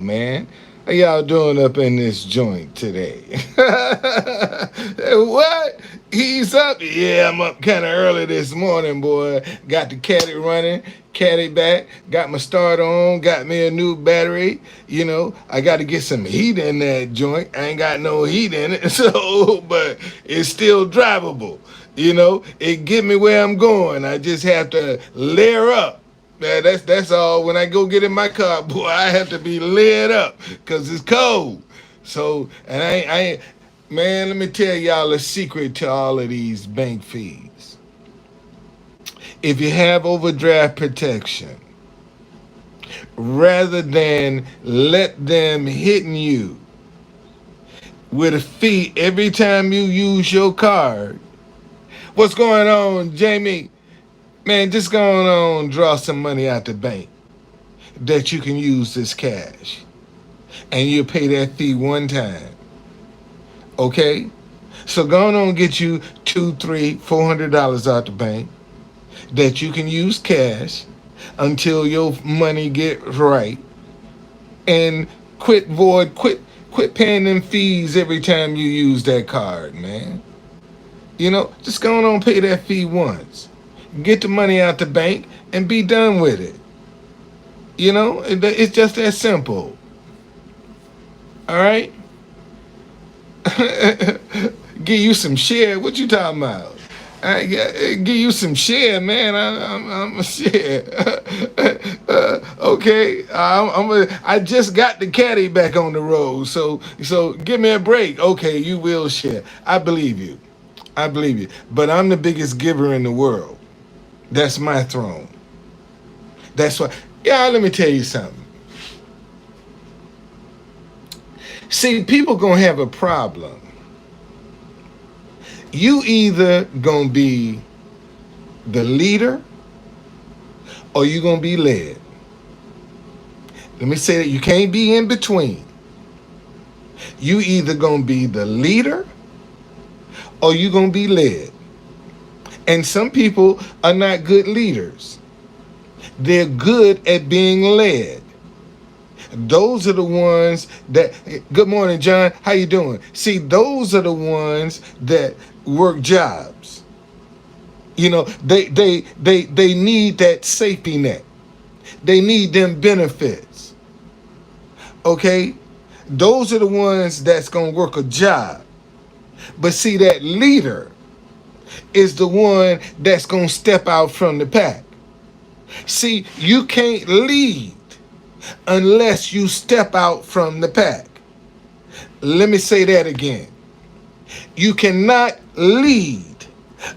man. How y'all doing up in this joint today? What? He's up? Yeah, I'm up kind of early this morning, boy. Got the caddy running, caddy back, got my starter on, got me a new battery. I got to get some heat in that joint. I ain't got no heat in it, but it's still drivable. It get me where I'm going. I just have to layer up. Man, that's all. When I go get in my car, boy, I have to be lit up because it's cold. So, and man, let me tell y'all a secret to all of these bank fees. If you have overdraft protection, rather than let them hitting you with a fee every time you use your card, what's going on, Jamie? Man, just go on, draw some money out the bank that you can use this cash, and you'll pay that fee one time. Okay? So go on and get you two, three, $400 out the bank that you can use cash until your money get right, and quit paying them fees every time you use that card, man. Just go on and pay that fee once. Get the money out the bank and be done with it. It's just that simple. All right? Give you some share. What you talking about? Give you some share, man. I'm a share. Okay, I just got the caddy back on the road, so give me a break. Okay, you will share. I believe you. I believe you. But I'm the biggest giver in the world. That's my throne. That's why. Yeah, let me tell you something. See, people gonna have a problem. You either gonna be the leader or you gonna be led. Let me say that you can't be in between. You either gonna be the leader or you gonna be led. And some people are not good leaders. They're good at being led. Those are the ones that. Good morning, John. How you doing? See, those are the ones that work jobs. They need that safety net. They need them benefits. Okay? Those are the ones that's going to work a job. But see, that leader is the one that's going to step out from the pack. See, you can't lead unless you step out from the pack. Let me say that again. You cannot lead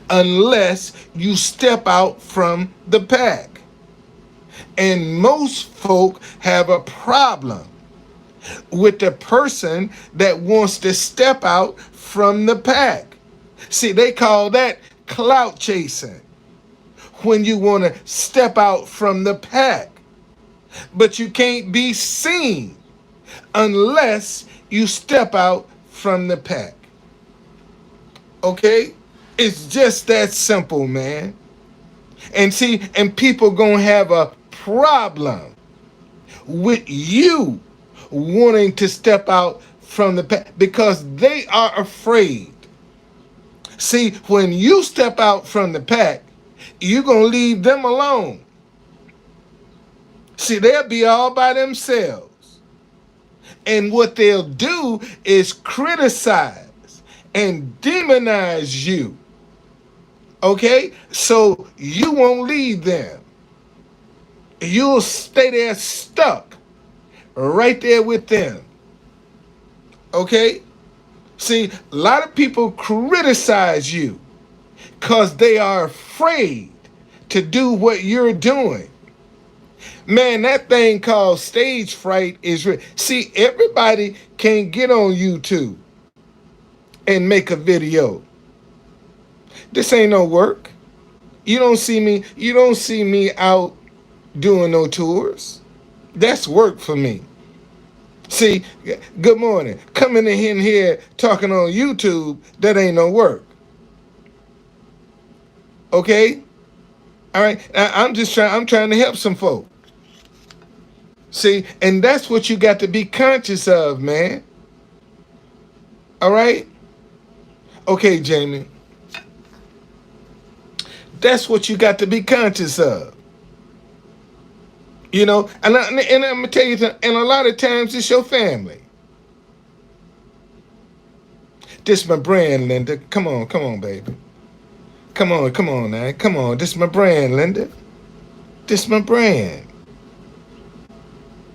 unless you step out from the pack. And most folk have a problem with the person that wants to step out from the pack. See, they call that clout chasing, when you want to step out from the pack. But you can't be seen unless you step out from the pack. Okay? It's just that simple, man. And people gonna have a problem with you wanting to step out from the pack because they are afraid. See, when you step out from the pack, you're gonna leave them alone. See, they'll be all by themselves. And what they'll do is criticize and demonize you. Okay? So you won't lead them. You'll stay there stuck right there with them. Okay? See, a lot of people criticize you because they are afraid to do what you're doing. Man, that thing called stage fright is real. See, everybody can get on YouTube and make a video. This ain't no work. You don't see me out doing no tours. That's work for me. See, good morning. Coming in here talking on YouTube, that ain't no work. Okay? All right. I'm trying to help some folk. See, and that's what you got to be conscious of, man. All right? Okay, Jamie. That's what you got to be conscious of. You know, and I'm gonna tell you, and a lot of times it's your family. This my brand, Linda. Come on, baby. Come on now. Come on. This my brand, Linda. This my brand.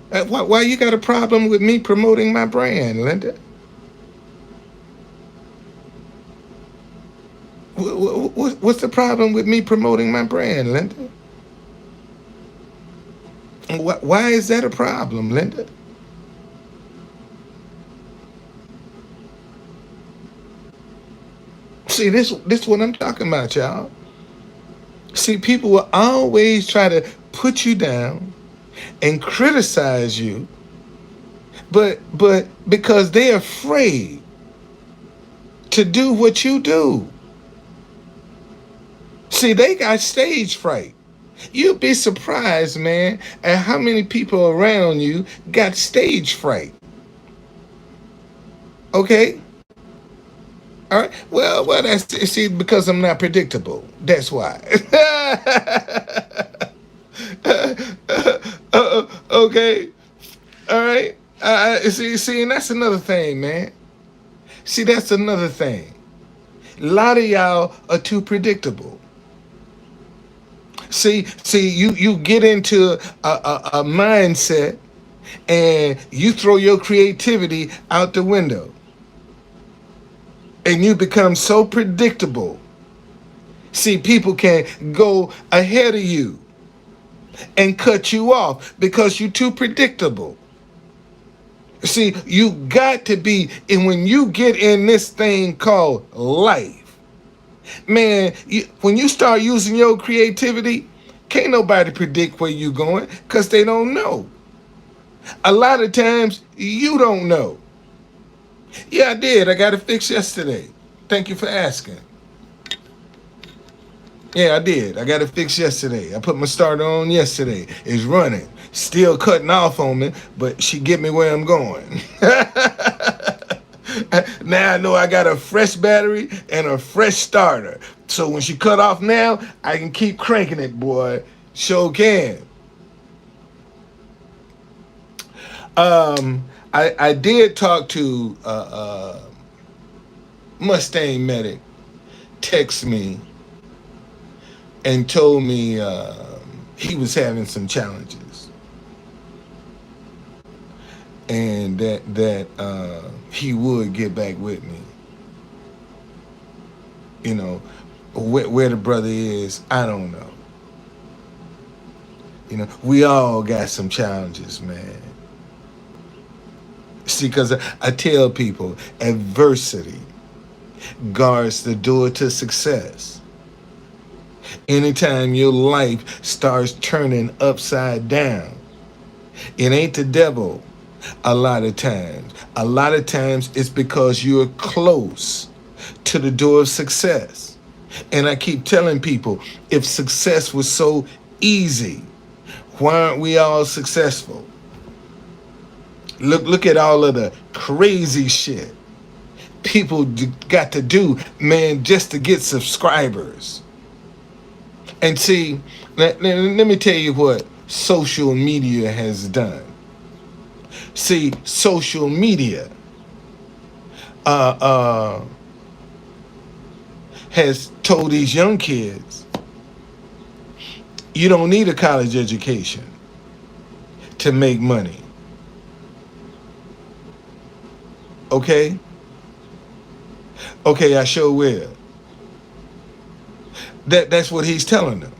Why you got a problem with me promoting my brand, Linda? What's the problem with me promoting my brand, Linda? Why is that a problem, Linda? See, this what I'm talking about, y'all. See, people will always try to put you down and criticize you, but because they're afraid to do what you do. See, they got stage fright. You'd be surprised, man, at how many people around you got stage fright. Okay? All right. Well, that's see because I'm not predictable. That's why. Okay. All right. See, and that's another thing, man. See, that's another thing. A lot of y'all are too predictable. See, you get into a mindset and you throw your creativity out the window, and you become so predictable. See, people can go ahead of you and cut you off because you're too predictable. See, you got to be, and when you get in this thing called life, man, when you start using your creativity, can't nobody predict where you going because they don't know. A lot of times, you don't know. Yeah, I did. I got it fixed yesterday. Thank you for asking. Yeah, I did. I got it fixed yesterday. I put my starter on yesterday. It's running. Still cutting off on me, but she get me where I'm going. Now I know I got a fresh battery and a fresh starter. So when she cut off now, I can keep cranking it, boy. Sure can. I did talk to Mustang Medic. Text me and told me he was having some challenges and that he would get back with me. You know, where the brother is, I don't know. You know, we all got some challenges, man. See, because I tell people adversity guards the door to success. Anytime your life starts turning upside down, it ain't the devil a lot of times. A lot of times it's because you're close to the door of success. And I keep telling people, if success was so easy, why aren't we all successful? Look at all of the crazy shit people got to do, man, just to get subscribers. And see, let me tell you what social media has done. See, social media has told these young kids, you don't need a college education to make money. Okay? Okay, I sure will. That's what he's telling them.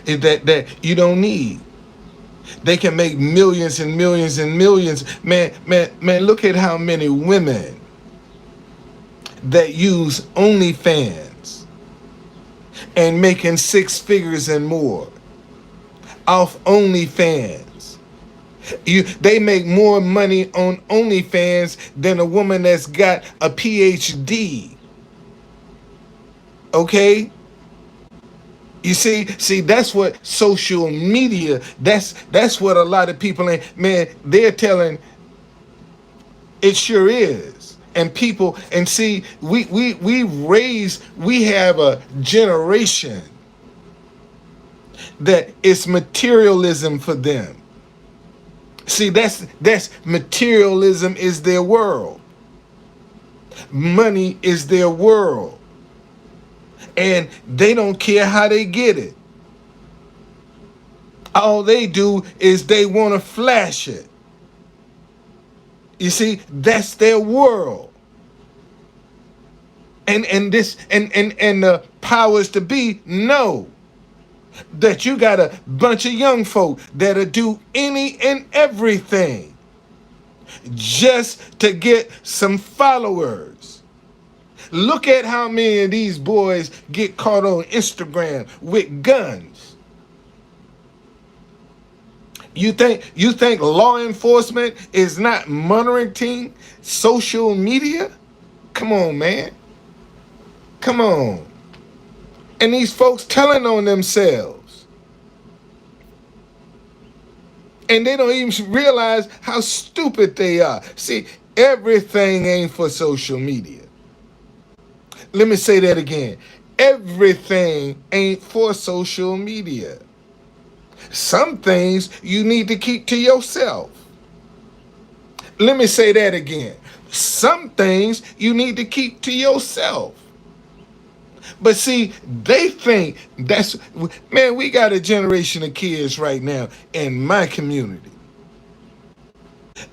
Is that you don't need. They can make millions and millions and millions. Man, look at how many women that use OnlyFans and making six figures and more off OnlyFans. They make more money on OnlyFans than a woman that's got a PhD. Okay? You see, that's what social media, that's what a lot of people ain't, man, they're telling, it sure is. And people, and see, we have a generation that it's materialism for them. See, that's materialism is their world. Money is their world. And they don't care how they get it. All they do is they want to flash it. You see, that's their world. And this and the powers to be know that you got a bunch of young folk that'll do any and everything just to get some followers. Look at how many of these boys get caught on Instagram with guns. You think law enforcement is not monitoring social media? Come on, man. Come on. And these folks telling on themselves. And they don't even realize how stupid they are. See, everything ain't for social media. Let me say that again. Everything ain't for social media. Some things you need to keep to yourself. Let me say that again. Some things you need to keep to yourself. But see, they think that's, man, we got a generation of kids right now in my community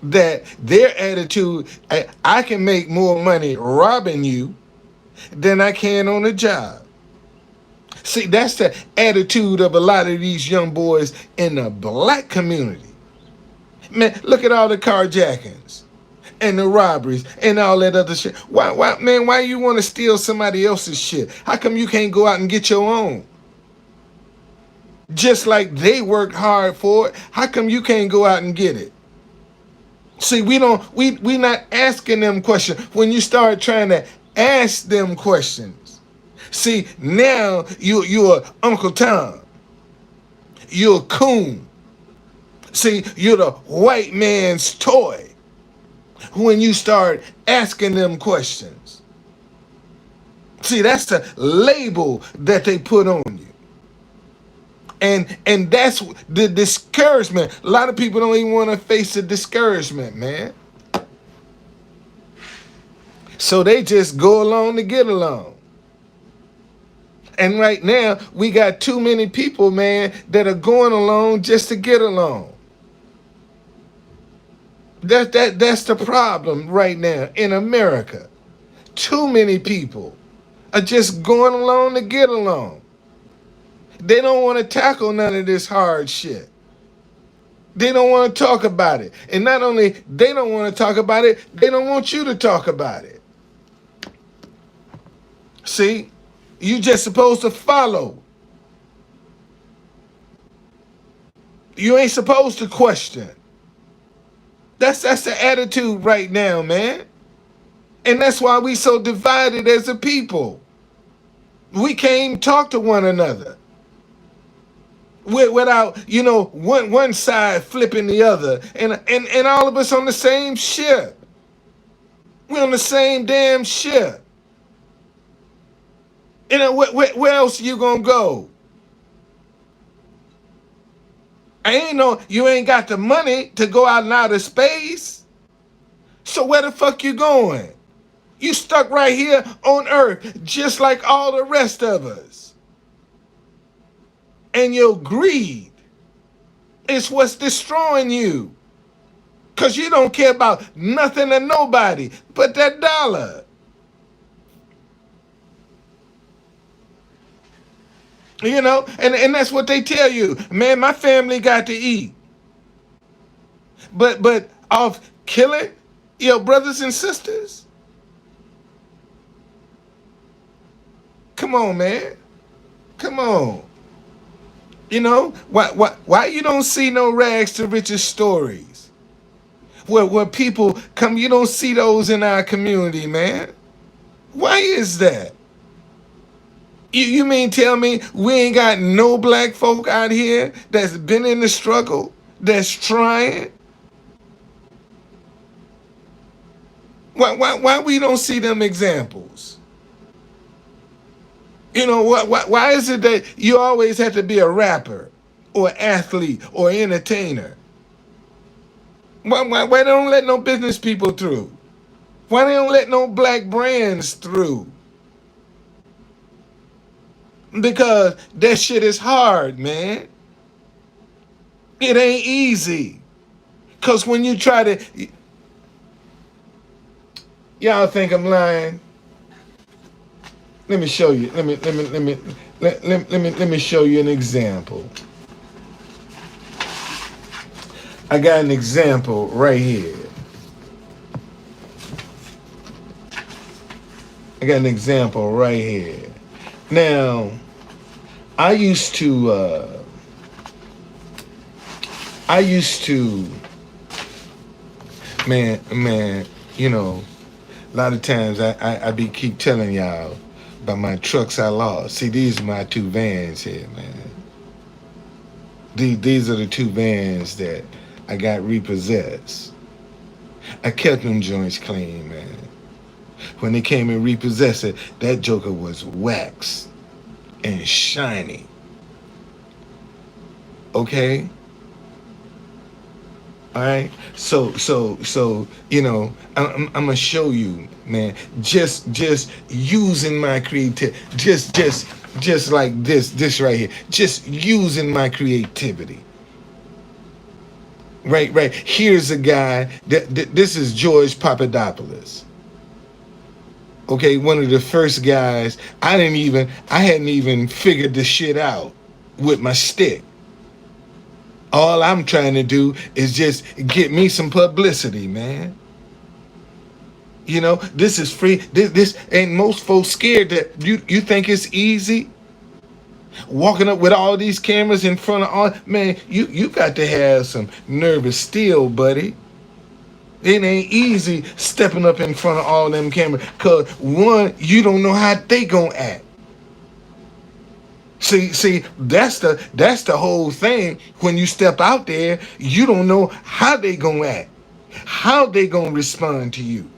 that their attitude, I can make more money robbing you than I can on a job. See, that's the attitude of a lot of these young boys in the black community. Man, look at all the carjackings and the robberies and all that other shit. Why you want to steal somebody else's shit? How come you can't go out and get your own? Just like they worked hard for it, how come you can't go out and get it? See, we not asking them questions. When you start trying to ask them questions, see, now you're Uncle Tom. You're a coon. See, you're the white man's toy when you start asking them questions. See, that's the label that they put on you. And that's the discouragement. A lot of people don't even want to face the discouragement, man. So they just go along to get along. And right now, we got too many people, man, that are going along just to get along. That's the problem right now in America. Too many people are just going along to get along. They don't want to tackle none of this hard shit. They don't want to talk about it. And not only they don't want to talk about it, they don't want you to talk about it. See? You just supposed to follow. You ain't supposed to question. That's the attitude right now, man. And that's why we so divided as a people. We can't even talk to one another without, one side flipping the other. And all of us on the same ship. We're on the same damn ship. And where else you gonna go? You ain't got the money to go out in outer space. So where the fuck you going? You stuck right here on Earth, just like all the rest of us. And your greed is what's destroying you. Because you don't care about nothing and nobody but that dollar. And that's what they tell you. Man, my family got to eat. But off killing your brothers and sisters? Come on, man. Come on. Why you don't see no rags to riches stories? Where people come, you don't see those in our community, man. Why is that? You mean tell me we ain't got no black folk out here that's been in the struggle, that's trying? Why we don't see them examples? You know why is it that you always have to be a rapper or athlete or entertainer? Why they don't let no business people through? Why they don't let no black brands through? Because that shit is hard, man. It ain't easy. Cause when you try to, y'all think I'm lying. Let me show you. Let me show you an example. I got an example right here. I got an example right here. Now, I used to, man, you know, a lot of times I be keep telling y'all about my trucks I lost. See, these are my two vans here, man. These are the two vans that I got repossessed. I kept them joints clean, man. When they came and repossessed it, that joker was waxed and shiny. Okay? All right. So you know, I'm gonna show you, man. Just using my creativity, just like this right here. Just using my creativity. Right. Here's a guy that this is George Papadopoulos. Okay, one of the first guys. I hadn't even figured the shit out with my stick. All I'm trying to do is just get me some publicity, man. You know, this is free. This ain't most folks scared that you think it's easy. Walking up with all these cameras in front of all man, you got to have some nervous steel, buddy. It ain't easy stepping up in front of all them cameras. Cause one, you don't know how they gonna act. See, that's the whole thing. When you step out there, you don't know how they gonna act, how they gonna respond to you.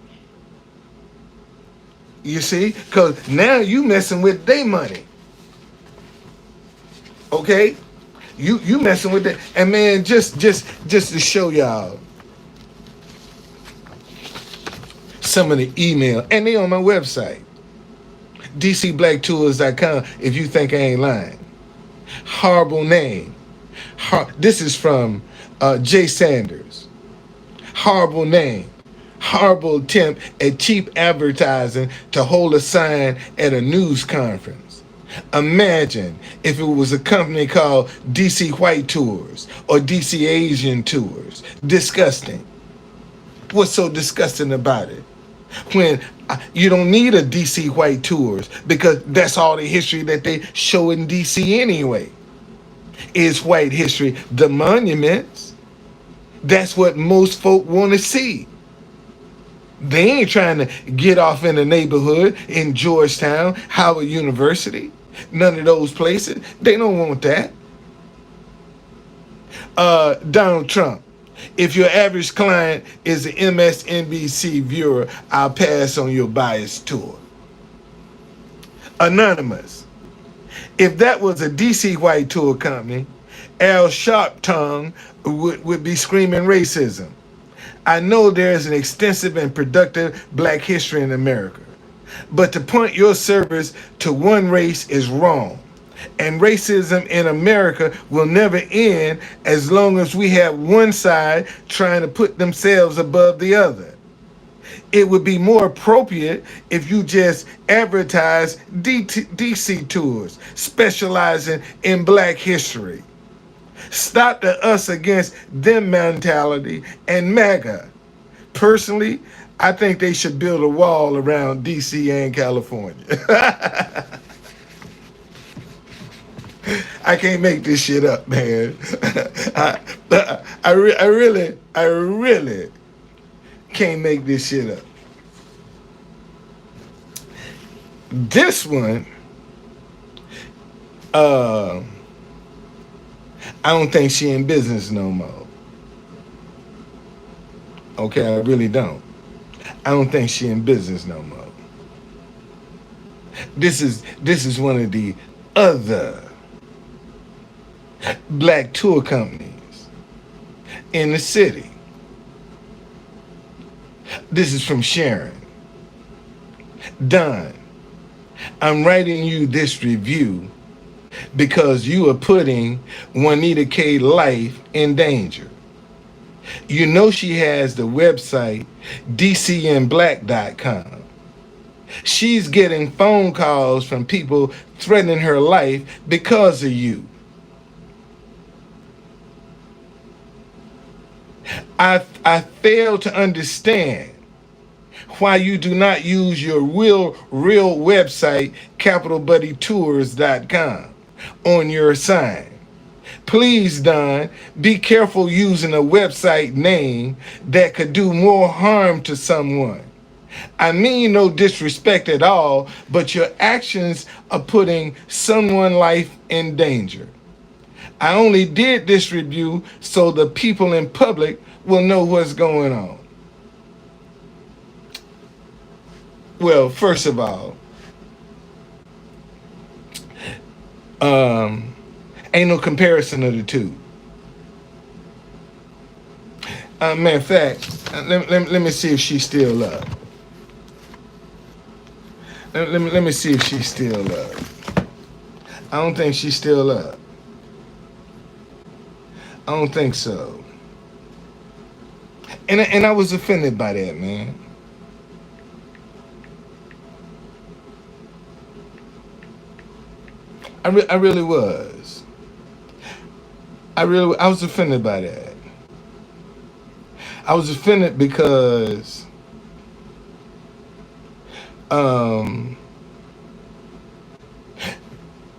You see, cause now you messing with their money. Okay, you messing with that, and man, just to show y'all some of the email, and they on my website, dcblacktours.com. If you think I ain't lying. Horrible name. This is from Jay Sanders. Horrible name. Horrible attempt at cheap advertising to hold a sign at a news conference. Imagine if it was a company called DC White Tours or DC Asian Tours. Disgusting. What's so disgusting about it? When you don't need a DC White Tours because that's all the history that they show in DC anyway. Is white history. The monuments, that's what most folk want to see. They ain't trying to get off in the neighborhood in Georgetown, Howard University, none of those places. They don't want that. Donald Trump. If your average client is an MSNBC viewer, I'll pass on your bias tour. Anonymous. If that was a DC White Tour company, Al Sharptongue would be screaming racism. I know there's an extensive and productive black history in America, but to point your service to one race is wrong. And racism in America will never end as long as we have one side trying to put themselves above the other. It would be more appropriate if you just advertise DC tours specializing in black history. Stop the us against them mentality and MAGA. Personally, I think they should build a wall around DC and California. I can't make this shit up, man. I really can't make this shit up. This one Uh, I don't think she in business no more. Okay, I really don't. I don't think she in business no more. This is one of the other black tour companies in the city. This is from Sharon. Don, I'm writing you this review because you are putting Juanita K life in danger. You know she has the website dcnblack.com. She's getting phone calls from people threatening her life because of you. I fail to understand why you do not use your real website, capitalbuddytours.com, on your sign. Please, Don, be careful using a website name that could do more harm to someone. I mean no disrespect at all, but your actions are putting someone's life in danger. I only did this review so the people in public will know what's going on. Well, first of all, ain't no comparison of the two. Matter of fact, let me see if she's still up. Let me see if she's still up. I don't think she's still up. I don't think so. And I was offended by that, man. I really was. I was offended by that. I was offended because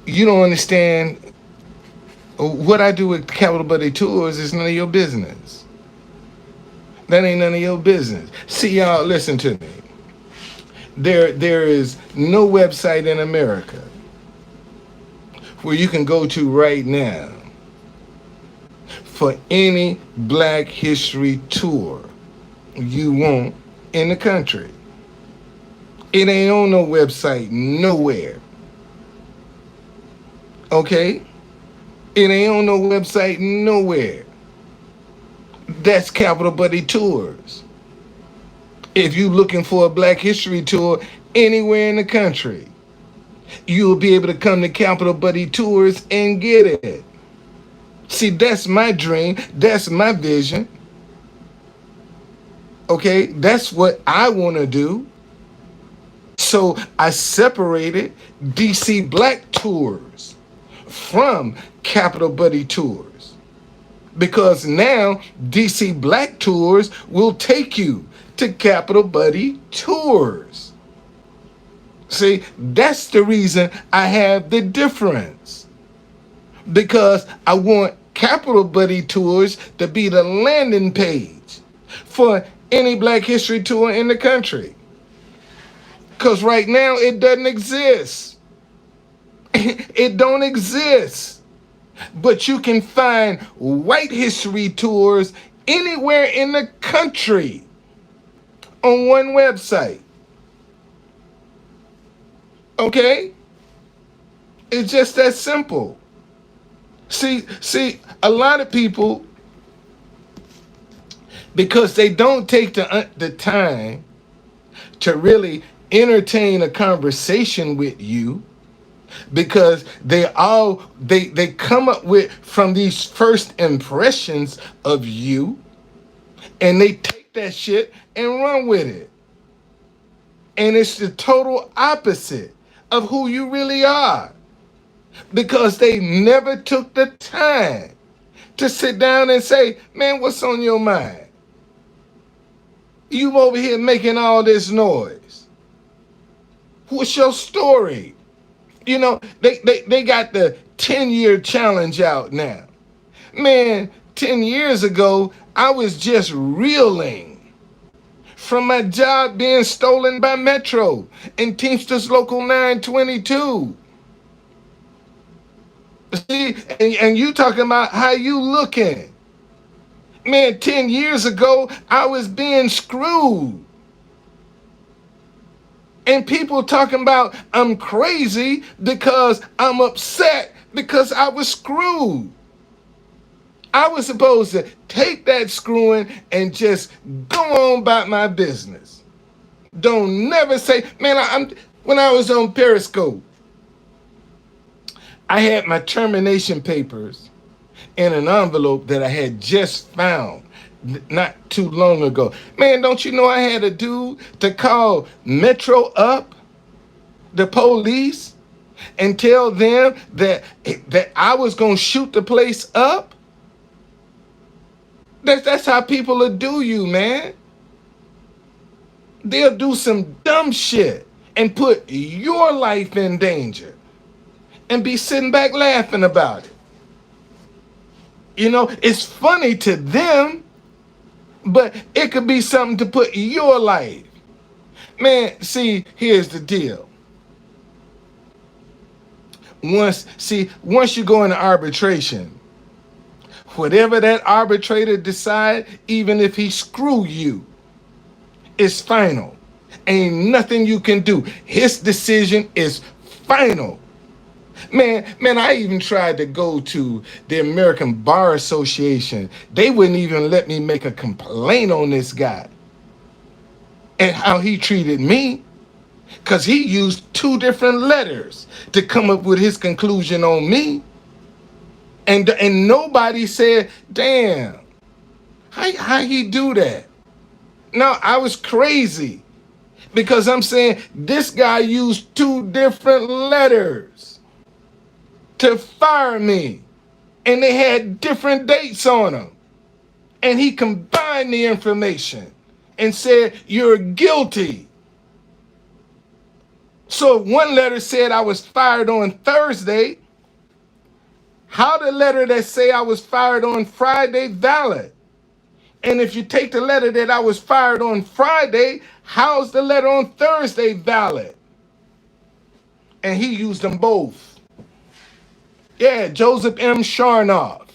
you don't understand what I do with Capital Buddy Tours is none of your business. That ain't none of your business. See, y'all, listen to me. There is no website in America where you can go to right now for any Black History tour you want in the country. It ain't on no website nowhere. Okay? It ain't on no website nowhere. That's Capital Buddy Tours. If you're looking for a Black History tour anywhere in the country, you'll be able to come to Capital Buddy Tours and get it. See, that's my dream. That's my vision. Okay? That's what I want to do. So I separated DC Black Tours from Capital Buddy Tours, because now DC Black Tours will take you to Capital Buddy Tours. See, that's the reason I have the difference, because I want Capital Buddy Tours to be the landing page for any Black History tour in the country. Because right now it doesn't exist. It don't exist. But you can find white history tours anywhere in the country on one website. Okay? It's just that simple. See, a lot of people, because they don't take the time to really entertain a conversation with you, because they come up with from these first impressions of you, and they take that shit and run with it. And it's the total opposite of who you really are, because they never took the time to sit down and say, man, what's on your mind? You over here making all this noise. What's your story? You know, they got the 10-year challenge out now. Man, 10 years ago, I was just reeling from my job being stolen by Metro and Teamsters Local 922. See, and you talking about how you looking. Man, 10 years ago, I was being screwed. And people talking about I'm crazy because I'm upset because I was screwed. I was supposed to take that screwing and just go on about my business. Don't never say, man, when I was on Periscope, I had my termination papers in an envelope that I had just found not too long ago. Man, don't you know I had a dude to call Metro up, the police, and tell them that I was gonna shoot the place up? That's how people will do you, man. They'll do some dumb shit and put your life in danger and be sitting back laughing about it. You know, it's funny to them, but it could be something to put your life. Man, see, here's the deal. Once you go into arbitration, whatever that arbitrator decide, even if he screw you, it's final. Ain't nothing you can do. His decision is final. Man, I even tried to go to the American Bar Association. They wouldn't even let me make a complaint on this guy and how he treated me, because he used two different letters to come up with his conclusion on me. And nobody said, damn, how he do that? No, I was crazy because I'm saying this guy used two different letters to fire me, and they had different dates on them. And he combined the information and said, you're guilty. So if one letter said I was fired on Thursday, how the letter that say I was fired on Friday valid? And if you take the letter that I was fired on Friday, how's the letter on Thursday valid? And he used them both. Yeah, Joseph M. Sharnoff.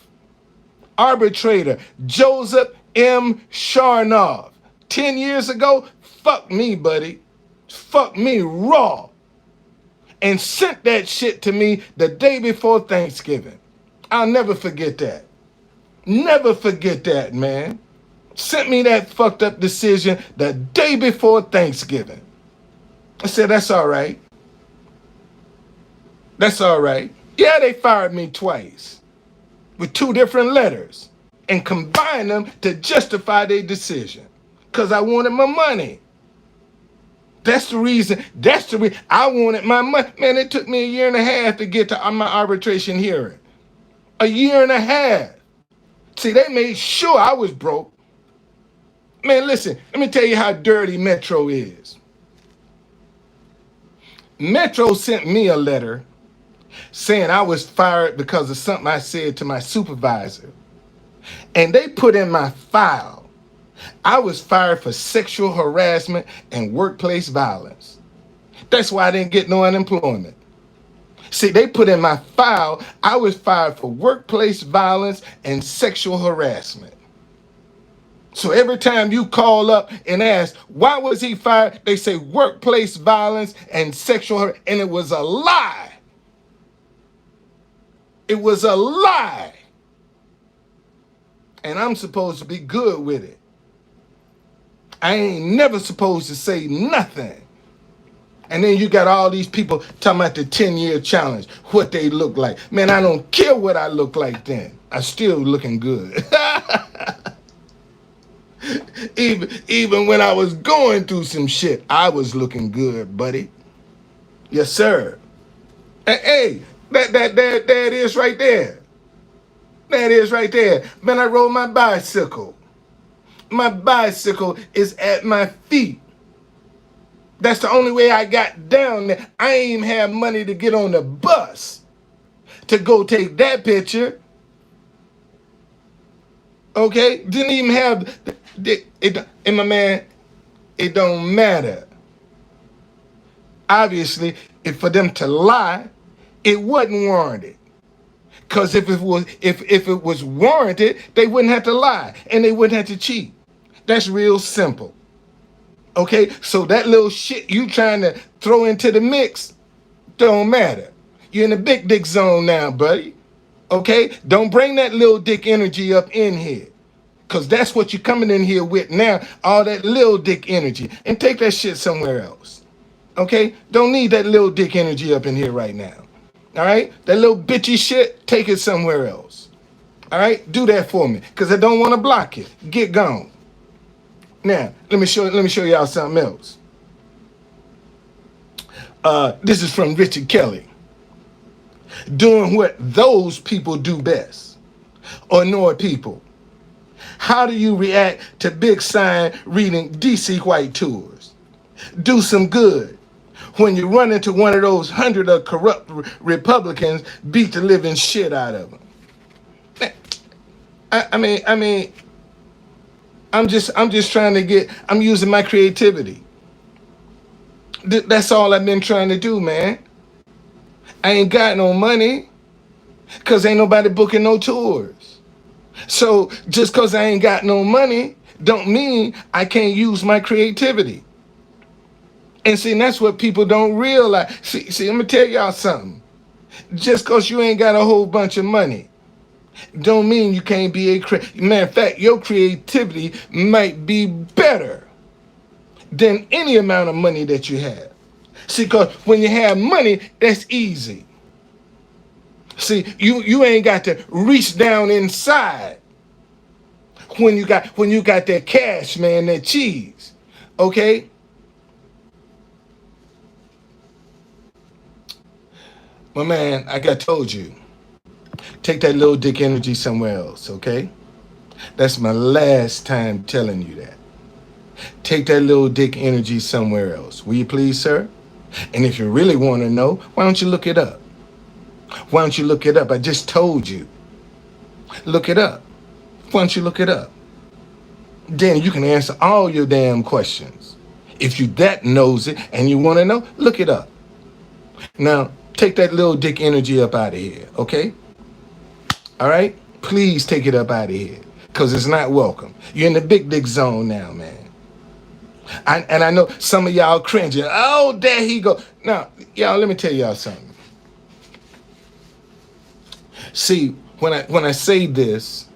Arbitrator, Joseph M. Sharnoff. 10 years ago, fuck me, buddy. Fuck me raw. And sent that shit to me the day before Thanksgiving. I'll never forget that. Never forget that, man. Sent me that fucked up decision the day before Thanksgiving. I said, that's all right. That's all right. Yeah, they fired me twice with two different letters and combined them to justify their decision because I wanted my money. That's the reason. I wanted my money. Man, it took me a year and a half to get to my arbitration hearing. A year and a half. See, they made sure I was broke. Man, listen, let me tell you how dirty Metro is. Metro sent me a letter saying I was fired because of something I said to my supervisor. And they put in my file, I was fired for sexual harassment and workplace violence. That's why I didn't get no unemployment. See, they put in my file, I was fired for workplace violence and sexual harassment. So every time you call up and ask, why was he fired? They say workplace violence and sexual harassment. And it was a lie. It was a lie. And I'm supposed to be good with it. I ain't never supposed to say nothing. And then you got all these people talking about the 10-year challenge, what they look like. Man, I don't care what I look like then. I'm still looking good. Even when I was going through some shit, I was looking good, buddy. Yes, sir. Hey, that is right there. That is right there. Man, I rode my bicycle. My bicycle is at my feet. That's the only way I got down there. I ain't even have money to get on the bus to go take that picture. Okay? Didn't even have it. And my man, it don't matter. Obviously, if for them to lie, it wasn't warranted. Because if it was warranted, they wouldn't have to lie and they wouldn't have to cheat. That's real simple. Okay, so that little shit you trying to throw into the mix don't matter. You're in the big dick zone now, buddy. Okay, don't bring that little dick energy up in here. Cause that's what you're coming in here with now, all that little dick energy. And take that shit somewhere else. Okay? Don't need that little dick energy up in here right now. All right? That little bitchy shit, take it somewhere else. All right? Do that for me. Cause I don't want to block it. Get gone. Now, let me show y'all something else. This is from Richard Kelly. Doing what those people do best. Or know people. How do you react to Big Sign reading DC White tours? Do some good. When you run into one of those 100 of corrupt Republicans, beat the living shit out of them. I mean, I'm just trying to I'm using my creativity. That's all I've been trying to do, man. I ain't got no money, cause ain't nobody booking no tours. So just cause I ain't got no money, don't mean I can't use my creativity. And see, that's what people don't realize. See, I'm gonna tell y'all something. Just cause you ain't got a whole bunch of money, don't mean you can't be a matter of fact, your creativity might be better than any amount of money that you have. See, cause when you have money, that's easy. See, you ain't got to reach down inside when you got that cash, man, that cheese. Okay? My man, like I told you, take that little dick energy somewhere else, okay? That's my last time telling you that. Take that little dick energy somewhere else. Will you please, sir? And if you really want to know, why don't you look it up? Why don't you look it up? I just told you. Look it up. Why don't you look it up? Then you can answer all your damn questions. If you that nosy and you want to know, look it up. Now, take that little dick energy up out of here, okay? All right? Please take it up out of here, because it's not welcome. You're in the big dick zone now, man. And I know some of y'all cringing. Oh, there he go. Now, y'all, let me tell y'all something. See, when I say this,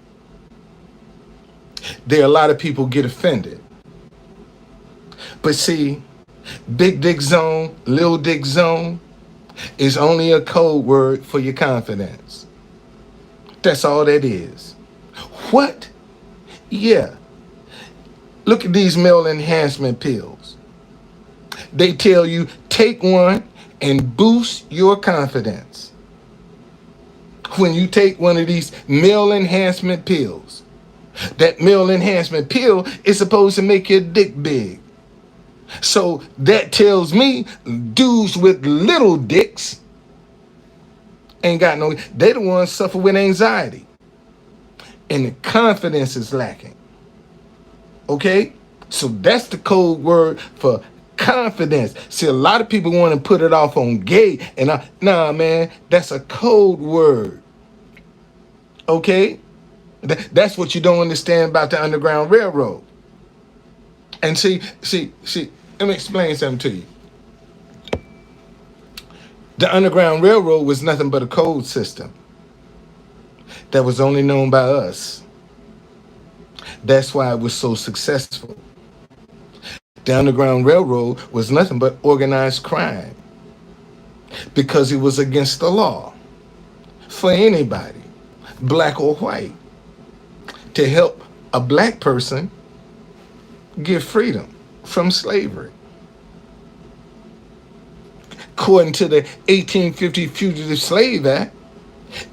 there are a lot of people get offended. But see, big dick zone, little dick zone is only a code word for your confidence. That's all that is. What? Yeah. Look at these male enhancement pills. They tell you take one and boost your confidence. When you take one of these male enhancement pills, that male enhancement pill is supposed to make your dick big. So that tells me dudes with little dicks ain't got no, they the ones suffer with anxiety. And the confidence is lacking. Okay? So that's the code word for confidence. See, a lot of people want to put it off on gay. And nah, man, that's a code word. Okay? That's what you don't understand about the Underground Railroad. And see, let me explain something to you. The Underground Railroad was nothing but a code system that was only known by us. That's why it was so successful. The Underground Railroad was nothing but organized crime because it was against the law for anybody, black or white, to help a black person get freedom from slavery. According to the 1850 Fugitive Slave Act,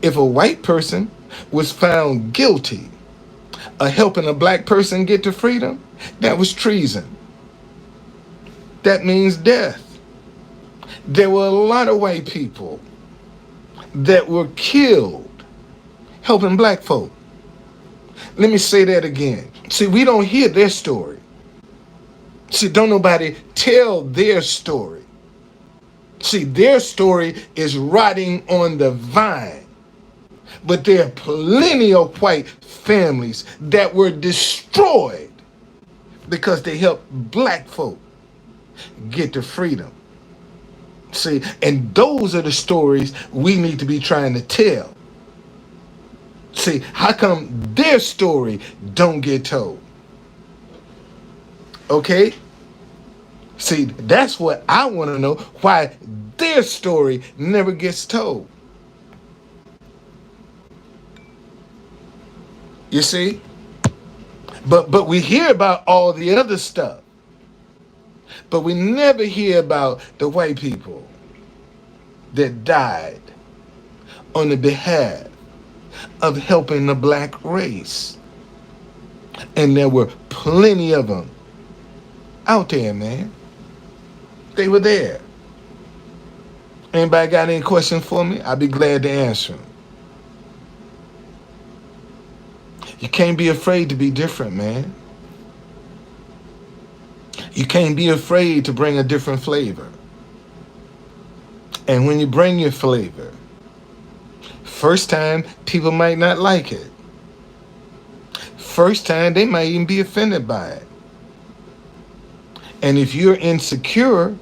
if a white person was found guilty of helping a black person get to freedom, that was treason. That means death. There were a lot of white people that were killed helping black folk. Let me say that again. See, we don't hear their story. See, don't nobody tell their story. See, their story is rotting on the vine. But there are plenty of white families that were destroyed because they helped black folk get to freedom. See, and those are the stories we need to be trying to tell. See, how come their story don't get told? Okay? See, that's what I want to know, why their story never gets told. You see? But we hear about all the other stuff. But we never hear about the white people that died on the behalf of helping the black race. And there were plenty of them out there, man. They were there. Anybody got any questions for me? I'd be glad to answer them. You can't be afraid to be different, man. You can't be afraid to bring a different flavor. And when you bring your flavor, first time, people might not like it. First time, they might even be offended by it. And if you're insecure,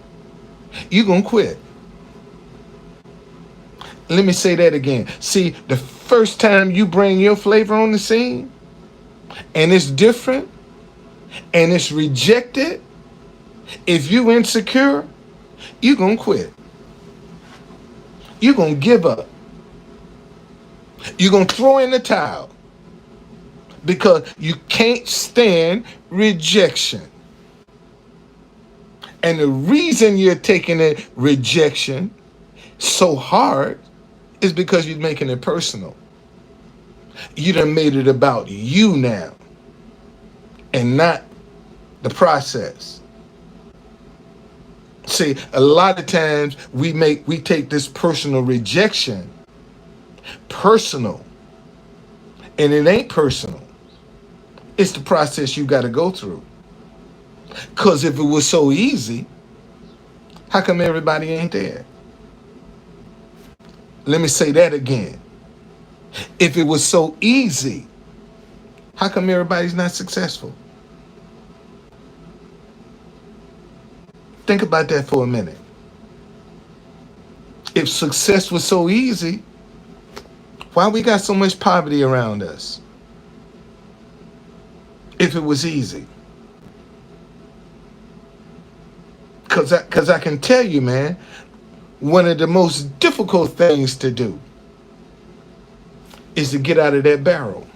you're going to quit. Let me say that again. See, the first time you bring your flavor on the scene, and it's different, and it's rejected, if you insecure, you're going to quit. You're going to give up. You're going to throw in the towel because you can't stand rejection. And the reason you're taking that rejection so hard is because you're making it personal. You done made it about you now and not the process. See, a lot of times we take this personal rejection personal, and it ain't personal. It's the process you got to go through. Because if it was so easy, how come everybody ain't there? Let me say that again. If it was so easy, how come everybody's not successful? Think about that for a minute. If success was so easy, why we got so much poverty around us? If it was easy. Because I can tell you, man, one of the most difficult things to do is to get out of that barrel.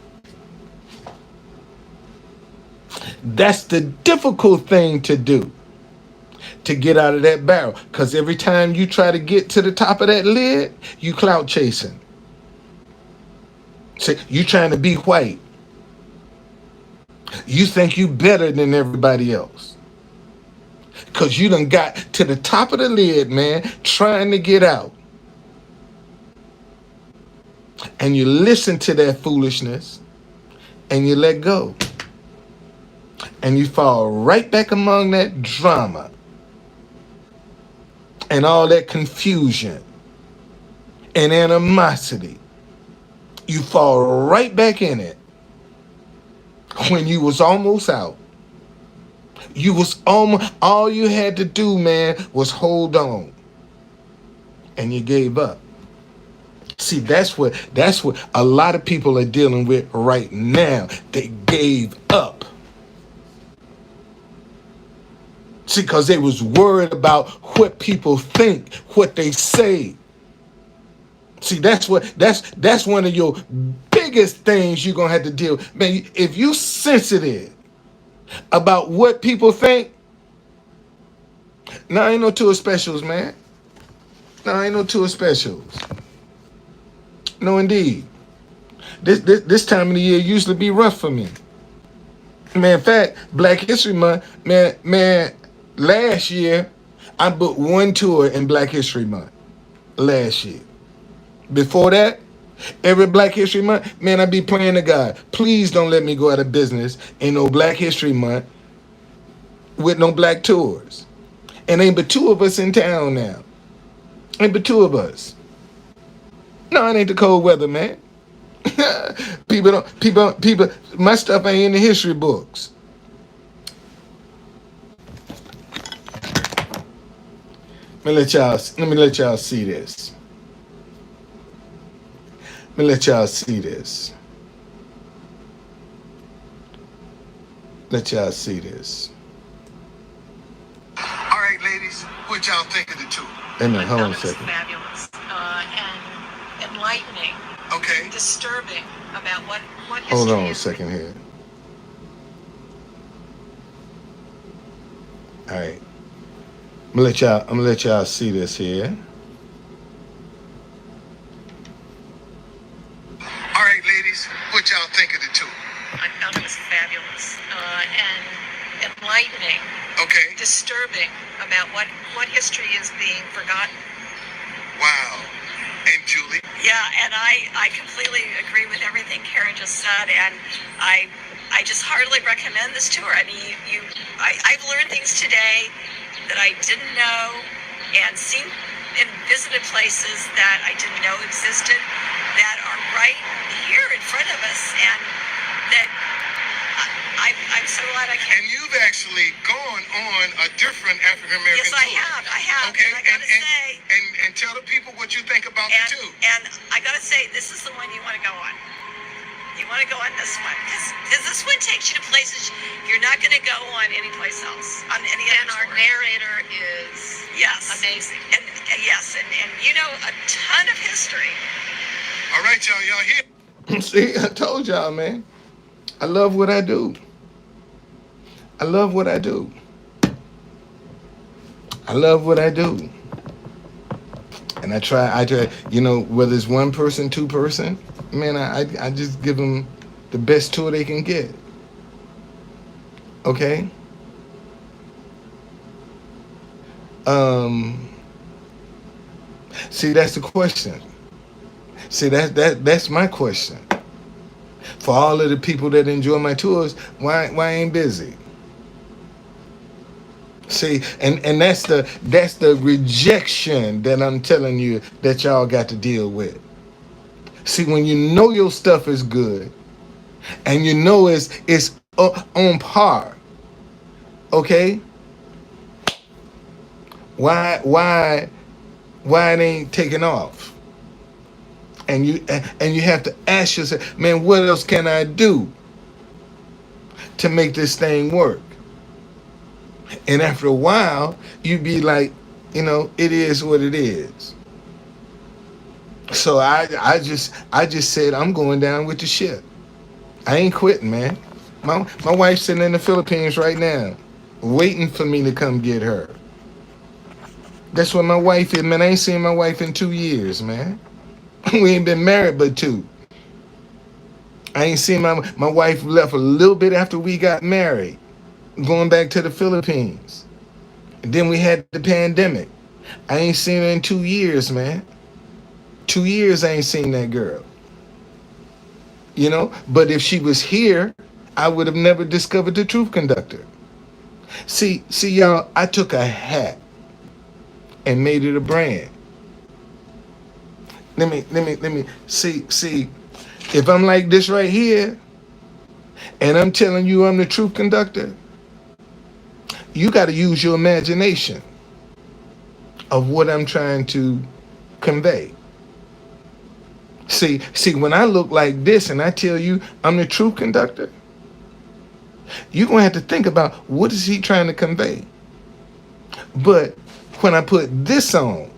That's the difficult thing to do, to get out of that barrel. Because every time you try to get to the top of that lid, you clout chasing. See, you trying to be white. You think you better than everybody else. Because you done got to the top of the lid, man, trying to get out. And you listen to that foolishness and you let go. And you fall right back among that drama and all that confusion and animosity. You fall right back in it when you was almost out. You was almost, all you had to do, man, was hold on. And you gave up. See, that's what a lot of people are dealing with right now. They gave up. See, because they was worried about what people think, what they say. See, that's one of your biggest things you're gonna have to deal with. Man, if you sensitive about what people think, no, ain't no tour specials, man. No, ain't no tour specials. No, indeed. This time of the year usually be rough for me. Man, in fact, Black History Month, man, last year I booked one tour in Black History Month. Last year. Before that, every Black History Month, man, I be praying to God, please don't let me go out of business in no Black History Month with no black tours. And ain't but two of us in town now. Ain't but two of us. No, it ain't the cold weather, man. People. My stuff ain't in the history books. Let me let y'all see this. Let me let y'all see this. Let y'all see this. All right, ladies, what y'all think of the two? Amen. Hold on a second. Fabulous and enlightening. Okay. Disturbing about what history. Hold on a second here. All right. I'm gonna let y'all see this here. All right, ladies, what y'all think of the two? I found it was fabulous and enlightening. Okay. Disturbing about what history is being forgotten. Wow. And Julie? Yeah, and I completely agree with everything Karen just said, and I just heartily recommend this tour. I mean, I've learned things today that I didn't know, and seen and visited places that I didn't know existed that are right here in front of us, and that I'm so glad I came. And you've actually gone on a different African American tour. Yes, I have. Okay, and I gotta say, and tell the people what you think about the two. And I gotta say, this is the one you want to go on. You want to go on this one because this one takes you to places you're not going to go on anyplace else on any other. And our narrator is amazing. And yes, and you know a ton of history. All right, y'all here. See, I told y'all, man. I love what I do. I love what I do. I love what I do. And I try, you know, whether it's one person, two person, man, I just give them the best tour they can get. Okay? See, that's the question. See, that's my question. For all of the people that enjoy my tours, why I ain't busy? See, and that's the rejection that I'm telling you that y'all got to deal with. See, when you know your stuff is good, and you know it's on par, okay? Why it ain't taking off? And you have to ask yourself, man, what else can I do to make this thing work? And after a while, you be like, you know, it is what it is. So I just said I'm going down with the ship. I ain't quitting, man. My wife's sitting in the Philippines right now, waiting for me to come get her. That's what my wife is, man. I ain't seen my wife in 2 years, man. We ain't been married but 2. I ain't seen my wife left a little bit after we got married, going back to the Philippines. And then we had the pandemic. I ain't seen her in 2 years, man. 2 years I ain't seen that girl. You know, but if she was here, I would have never discovered the Truth Conductor. See, y'all, I took a hat and made it a brand. Let me see. If I'm like this right here, and I'm telling you I'm the Truth Conductor, you got to use your imagination of what I'm trying to convey. See, when I look like this and I tell you I'm the Truth Conductor, you're going to have to think about what is he trying to convey. But when I put this on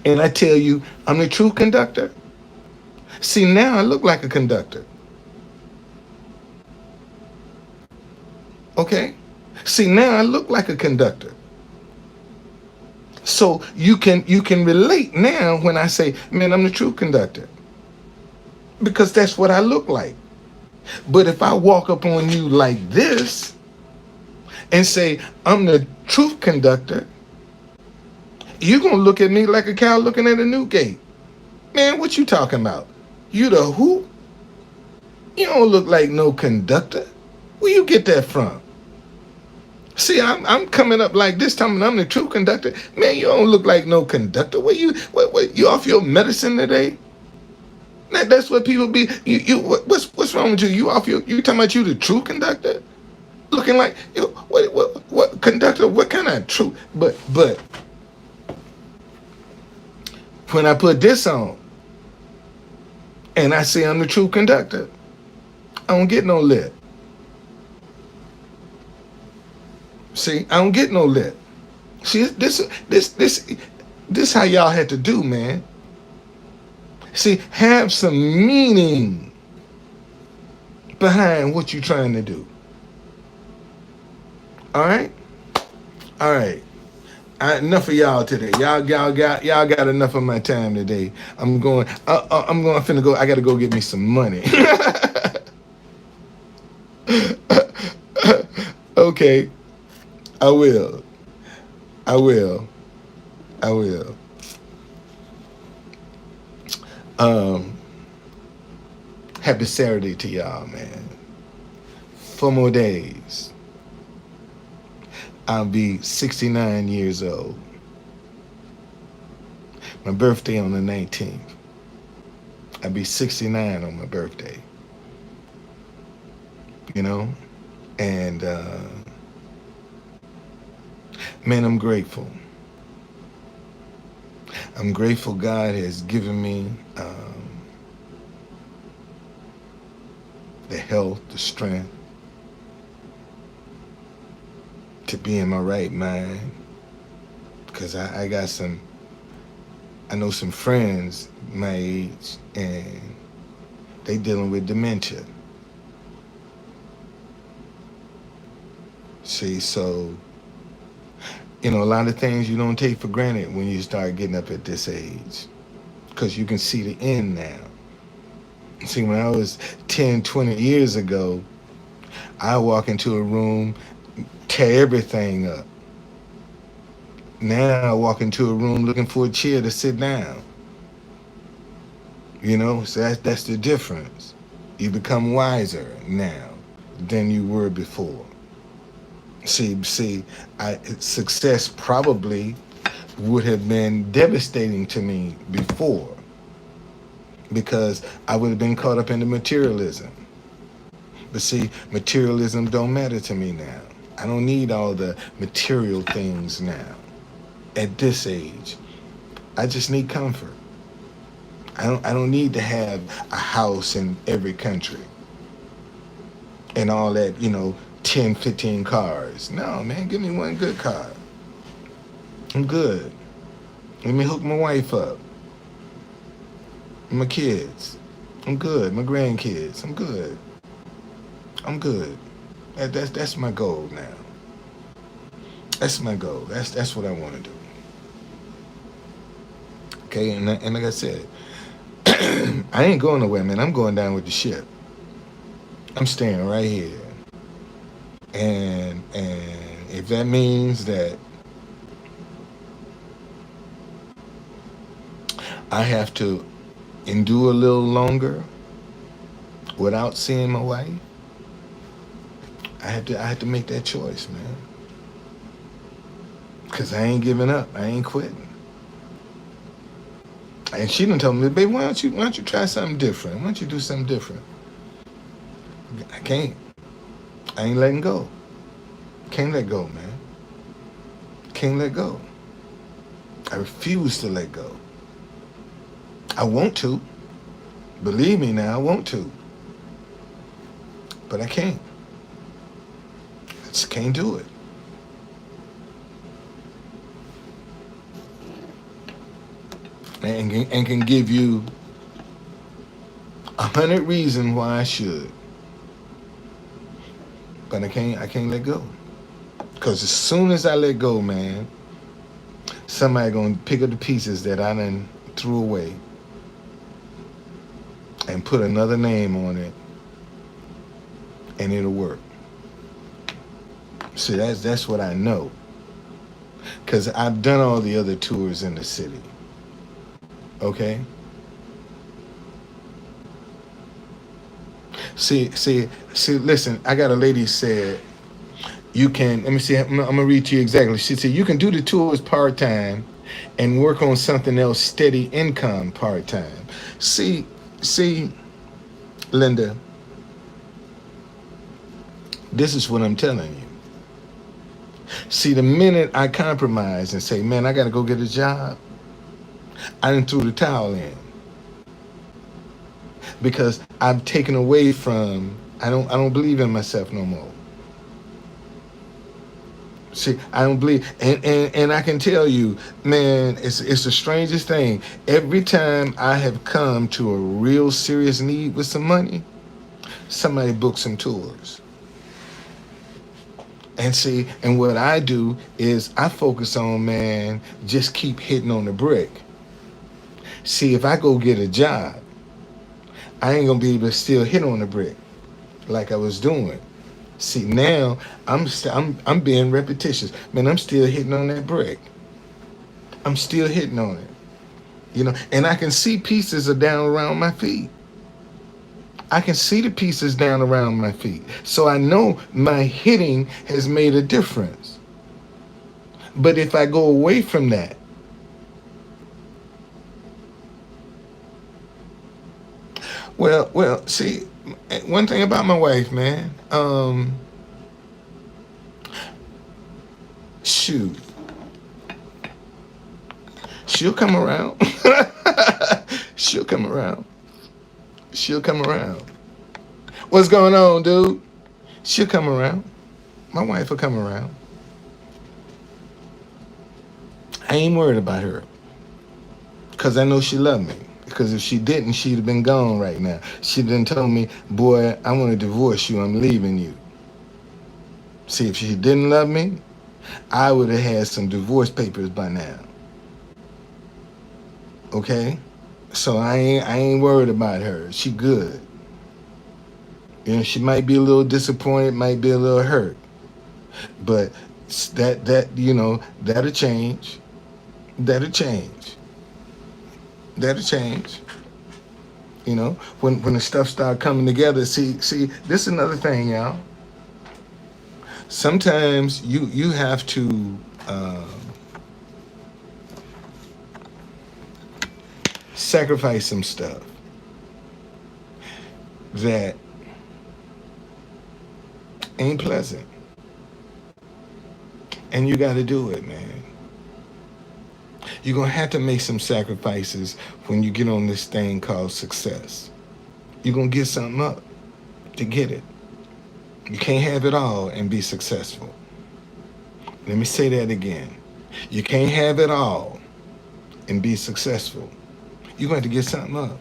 and I tell you I'm the Truth Conductor, see, now I look like a conductor. Okay? See, now I look like a conductor. So you can relate now when I say, man, I'm the Truth Conductor. Because that's what I look like. But if I walk up on you like this and say, I'm the Truth Conductor, you're going to look at me like a cow looking at a new gate. Man, what you talking about? You the who? You don't look like no conductor. Where you get that from? See, I'm coming up like this time, I'm the Truth Conductor. Man, you don't look like no conductor. What you off your medicine today? That's what people be. What's wrong with you? You off your? You talking about you the true conductor? Looking like what conductor? What kind of true? But when I put this on and I say I'm the true conductor, I don't get no lip. See, I don't get no lip. See, this how y'all had to do, man. See, have some meaning behind what you're trying to do. All right, all right. Enough of y'all today. Y'all got enough of my time today. I'm going. I'm going. Finna go. I gotta go get me some money. Okay, I will. I will. I will. Um, Happy Saturday to y'all, man. 4 more days. I'll be 69 years old. My birthday on the 19th. I'll be 69 on my birthday. You know? And, man, I'm grateful. I'm grateful God has given me the health, the strength to be in my right mind. Because I got some, I know some friends my age, and they dealing with dementia. See, so, you know, a lot of things you don't take for granted when you start getting up at this age, because you can see the end now. See, when I was 10, 20 years ago, I walk into a room, tear everything up. Now I walk into a room looking for a chair to sit down. You know, so that's the difference. You become wiser now than you were before. See, success probably would have been devastating to me before, because I would have been caught up in the materialism. But see, materialism don't matter to me now. I don't need all the material things now. At this age, I just need comfort. I don't need to have a house in every country and all that, 10, 15 cars. No, man, give me one good car. I'm good. Let me hook my wife up. My kids. I'm good. My grandkids. I'm good. I'm good. That's my goal now. That's my goal. That's what I want to do. Okay, and like I said, I ain't going nowhere, man. I'm going down with the ship. I'm staying right here. And if that means that I have to endure a little longer without seeing my wife, I have to make that choice, man. Cause I ain't giving up. I ain't quitting. And she done told me, babe, why don't you try something different? Why don't you do something different? I can't. I ain't letting go. Can't let go, man. Can't let go. I refuse to let go. I want to. Believe me now, I want to. But I can't. I just can't do it. And can give you 100 reasons why I should. But I can't let go. Because as soon as I let go, man, somebody gonna pick up the pieces that I done threw away and put another name on it, and it'll work. See, that's what I know. Because I've done all the other tours in the city. Okay? See, listen, I got a lady said, you can, let me see, I'm going to read to you exactly. She said, you can do the tours part-time and work on something else, steady income part-time. See, See, Linda, this is what I'm telling you. See, the minute I compromise and say, man, I got to go get a job, I done threw the towel in because I've taken away from. I don't believe in myself no more. See, I don't believe, and I can tell you, man, it's the strangest thing. Every time I have come to a real serious need with some money, somebody books some tours. And see, and what I do is I focus on, man, just keep hitting on the brick. See, if I go get a job, I ain't gonna be able to still hit on the brick like I was doing. See, now I'm being repetitious. Man, I'm still hitting on that brick. I'm still hitting on it. And I can see pieces are down around my feet. I can see the pieces down around my feet. So I know my hitting has made a difference. But if I go away from that, well, see, one thing about my wife, man, shoot, she'll come around. She'll come around. She'll come around. What's going on, dude? She'll come around. My wife will come around. I ain't worried about her because I know she loved me. Because if she didn't, she'd have been gone right now. She'd have told me, boy, I want to divorce you. I'm leaving you. See, if she didn't love me, I would have had some divorce papers by now. Okay? So I ain't worried about her. She good. She might be a little disappointed, might be a little hurt. But that'll change. That'll change. That'll change. When the stuff start coming together. See, this is another thing, y'all. Sometimes you have to sacrifice some stuff that ain't pleasant. And you got to do it, man. You're going to have to make some sacrifices when you get on this thing called success. You're going to give something up to get it. You can't have it all and be successful. Let me say that again. You can't have it all and be successful. You're going to have to get something up.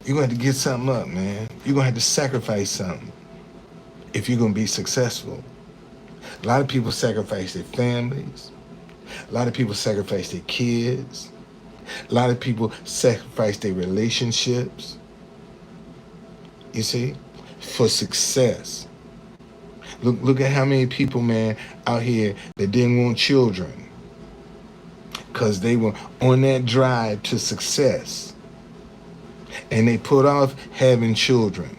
You're going to have to get something up, man. You're going to have to sacrifice something if you're going to be successful. A lot of people sacrifice their families. A lot of people sacrifice their kids. A lot of people sacrifice their relationships. You see? For success. Look at how many people, man, out here that didn't want children because they were on that drive to success. And they put off having children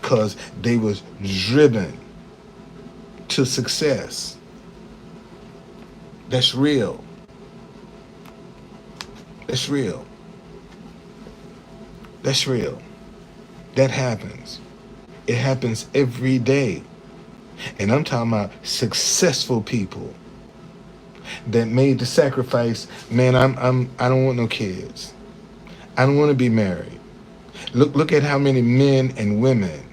because they was driven to success. That's real. That's real. That's real. That happens. It happens every day. And I'm talking about successful people that made the sacrifice. Man, I don't want no kids. I don't want to be married. Look at how many men and women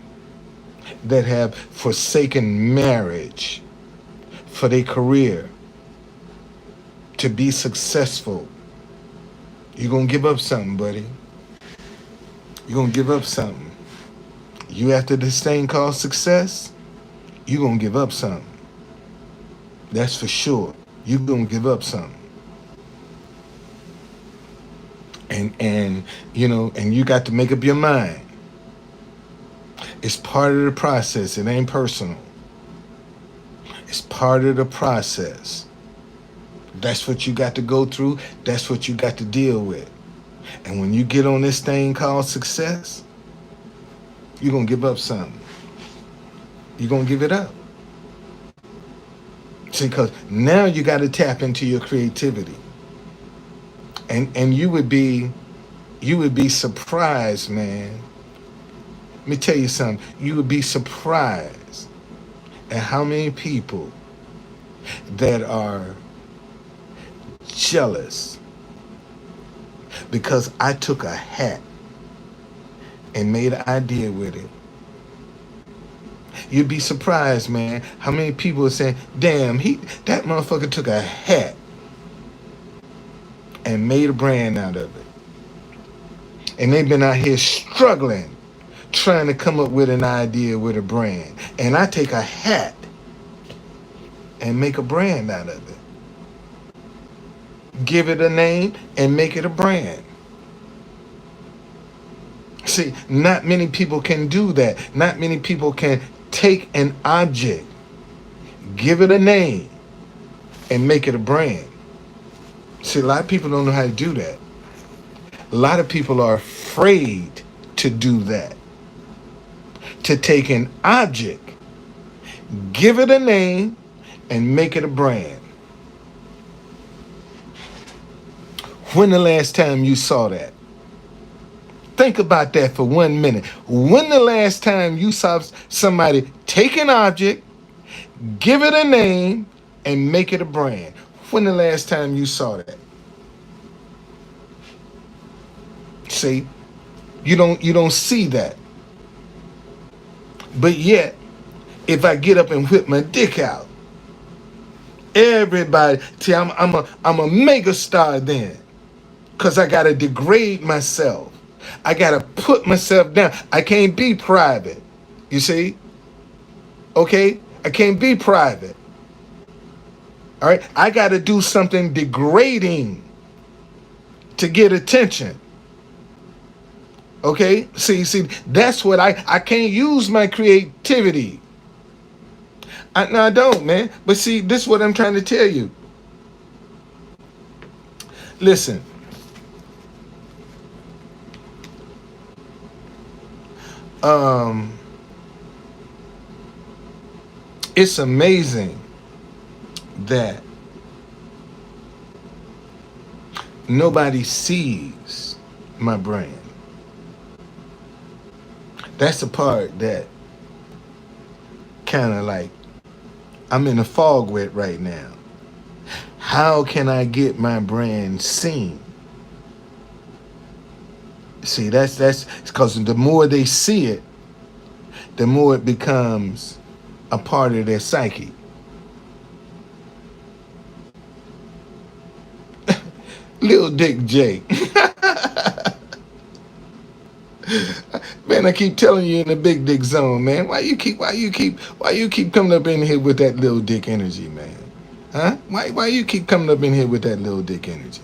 that have forsaken marriage for their career to be successful. You're going to give up something, buddy. You're going to give up something. You after this thing called success, you're going to give up something. That's for sure. You're going to give up something. And you got to make up your mind. It's part of the process. It ain't personal. It's part of the process. That's what you got to go through. That's what you got to deal with. And when you get on this thing called success, you're going to give up something. You're going to give it up. See, because now you got to tap into your creativity. And you would be You would be surprised, man. Let me tell you something. You would be surprised at how many people that are jealous because I took a hat and made an idea with it. You'd be surprised, man, how many people are saying, damn, that motherfucker took a hat and made a brand out of it. And they've been out here struggling, trying to come up with an idea with a brand. And I take a hat and make a brand out of it. Give it a name and make it a brand. See, not many people can do that. Not many people can take an object, give it a name, and make it a brand. See, a lot of people don't know how to do that. A lot of people are afraid to do that. To take an object, give it a name, and make it a brand. When the last time you saw that? Think about that for 1 minute. When the last time you saw somebody take an object, give it a name, and make it a brand? When the last time you saw that? See, you don't see that. But yet, if I get up and whip my dick out, everybody, see, I'm a mega star then, because I gotta degrade myself. I gotta put myself down. I can't be private. You see? Okay? I can't be private. All right? I gotta do something degrading to get attention. Okay? See, that's what I can't use my creativity. I don't, man. But see, this is what I'm trying to tell you. Listen. It's amazing that nobody sees my brand. That's the part that kind of like I'm in a fog with right now. How can I get my brand seen? See, that's because the more they see it, the more it becomes a part of their psyche. Lil Dick J. Man, I keep telling you in the big dick zone, man. Why you keep coming up in here with that little dick energy, man? Huh? Why you keep coming up in here with that little dick energy?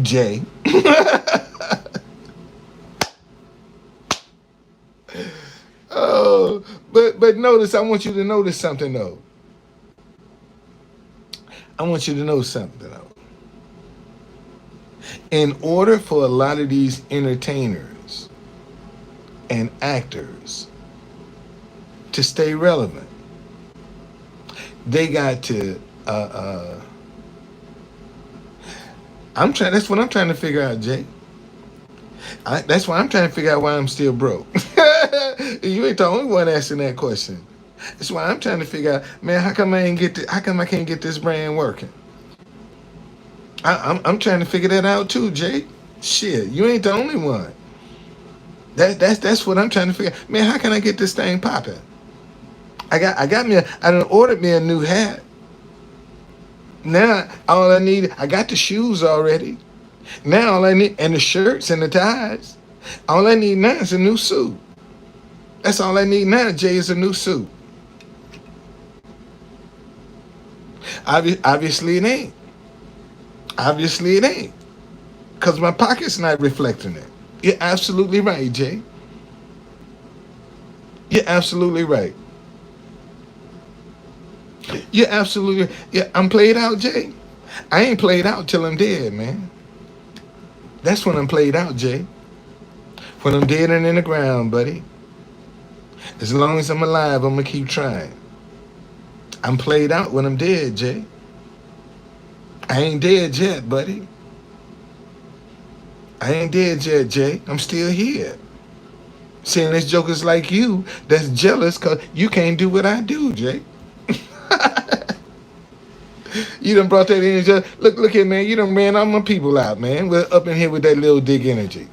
Jay. Oh, but notice, I want you to notice something though. I want you to know something though. In order for a lot of these entertainers and actors to stay relevant, they got to that's what I'm trying to figure out, Jay. That's why I'm trying to figure out why I'm still broke. You ain't the only one asking that question. That's why I'm trying to figure out, man, how come I can't get this brand working? I'm trying to figure that out too, Jay. Shit, you ain't the only one. That's what I'm trying to figure out. Man, how can I get this thing popping? I done ordered me a new hat. Now all I need, I got the shoes already. Now all I need, and the shirts and the ties. All I need now is a new suit. That's all I need now, Jay, is a new suit. Obviously it ain't. Obviously it ain't. Because my pocket's not reflecting it. You're absolutely right, Jay. You're absolutely right. You're absolutely, yeah, I'm played out, Jay. I ain't played out till I'm dead, man. That's when I'm played out, Jay. When I'm dead and in the ground, buddy. As long as I'm alive, I'm going to keep trying. I'm played out when I'm dead, Jay. I ain't dead yet, buddy. I ain't dead yet, Jay. I'm still here. Seeing this jokers like you that's jealous because you can't do what I do, Jay. You done brought that energy. Look here, man. You done ran all my people out, man. We're up in here with that little dick energy.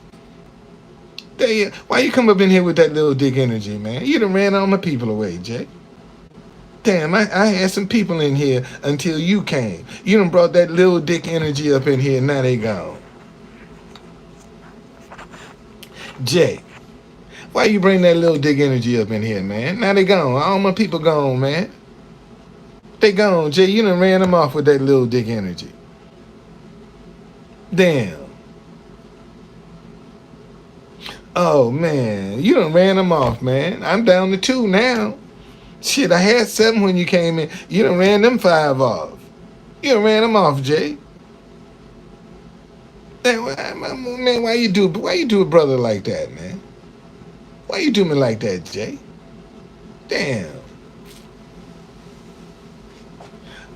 Why you come up in here with that little dick energy, man? You done ran all my people away, Jay. Damn, I had some people in here until you came. You done brought that little dick energy up in here, now they gone. Jay, why you bring that little dick energy up in here, man? Now they gone. All my people gone, man. They gone, Jay. You done ran them off with that little dick energy. Damn. Oh, man. You done ran them off, man. I'm down to 2 now. Shit, I had 7 when you came in. You done ran them 5 off. You done ran them off, Jay. Man, why you do a brother like that, man? Why you do me like that, Jay? Damn.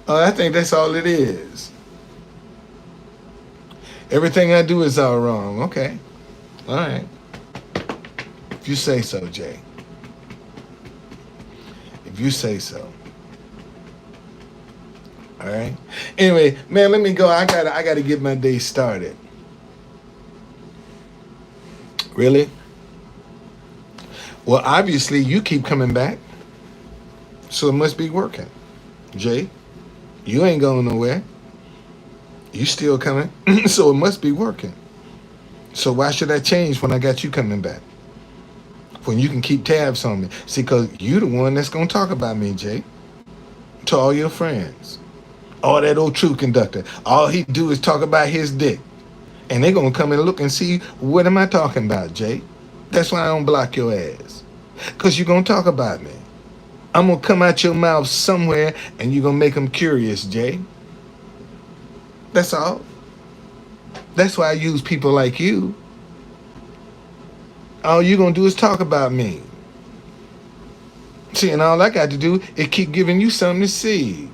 Oh, I think that's all it is. Everything I do is all wrong. Okay. All right. If you say so, Jay. If you say so. All right. Anyway, man, let me go. I gotta get my day started. Really? Well, obviously you keep coming back, so it must be working. Jay, you ain't going nowhere. You still coming, so it must be working. So why should I change when I got you coming back? When you can keep tabs on me. See, because you the one that's going to talk about me, Jay, to all your friends. All that old truth conductor. All he do is talk about his dick. And they going to come and look and see, what am I talking about, Jay? That's why I don't block your ass. Because you're going to talk about me. I'm going to come out your mouth somewhere and you're going to make them curious, Jay. That's all. That's why I use people like you. All you're going to do is talk about me. See, and all I got to do is keep giving you something to see.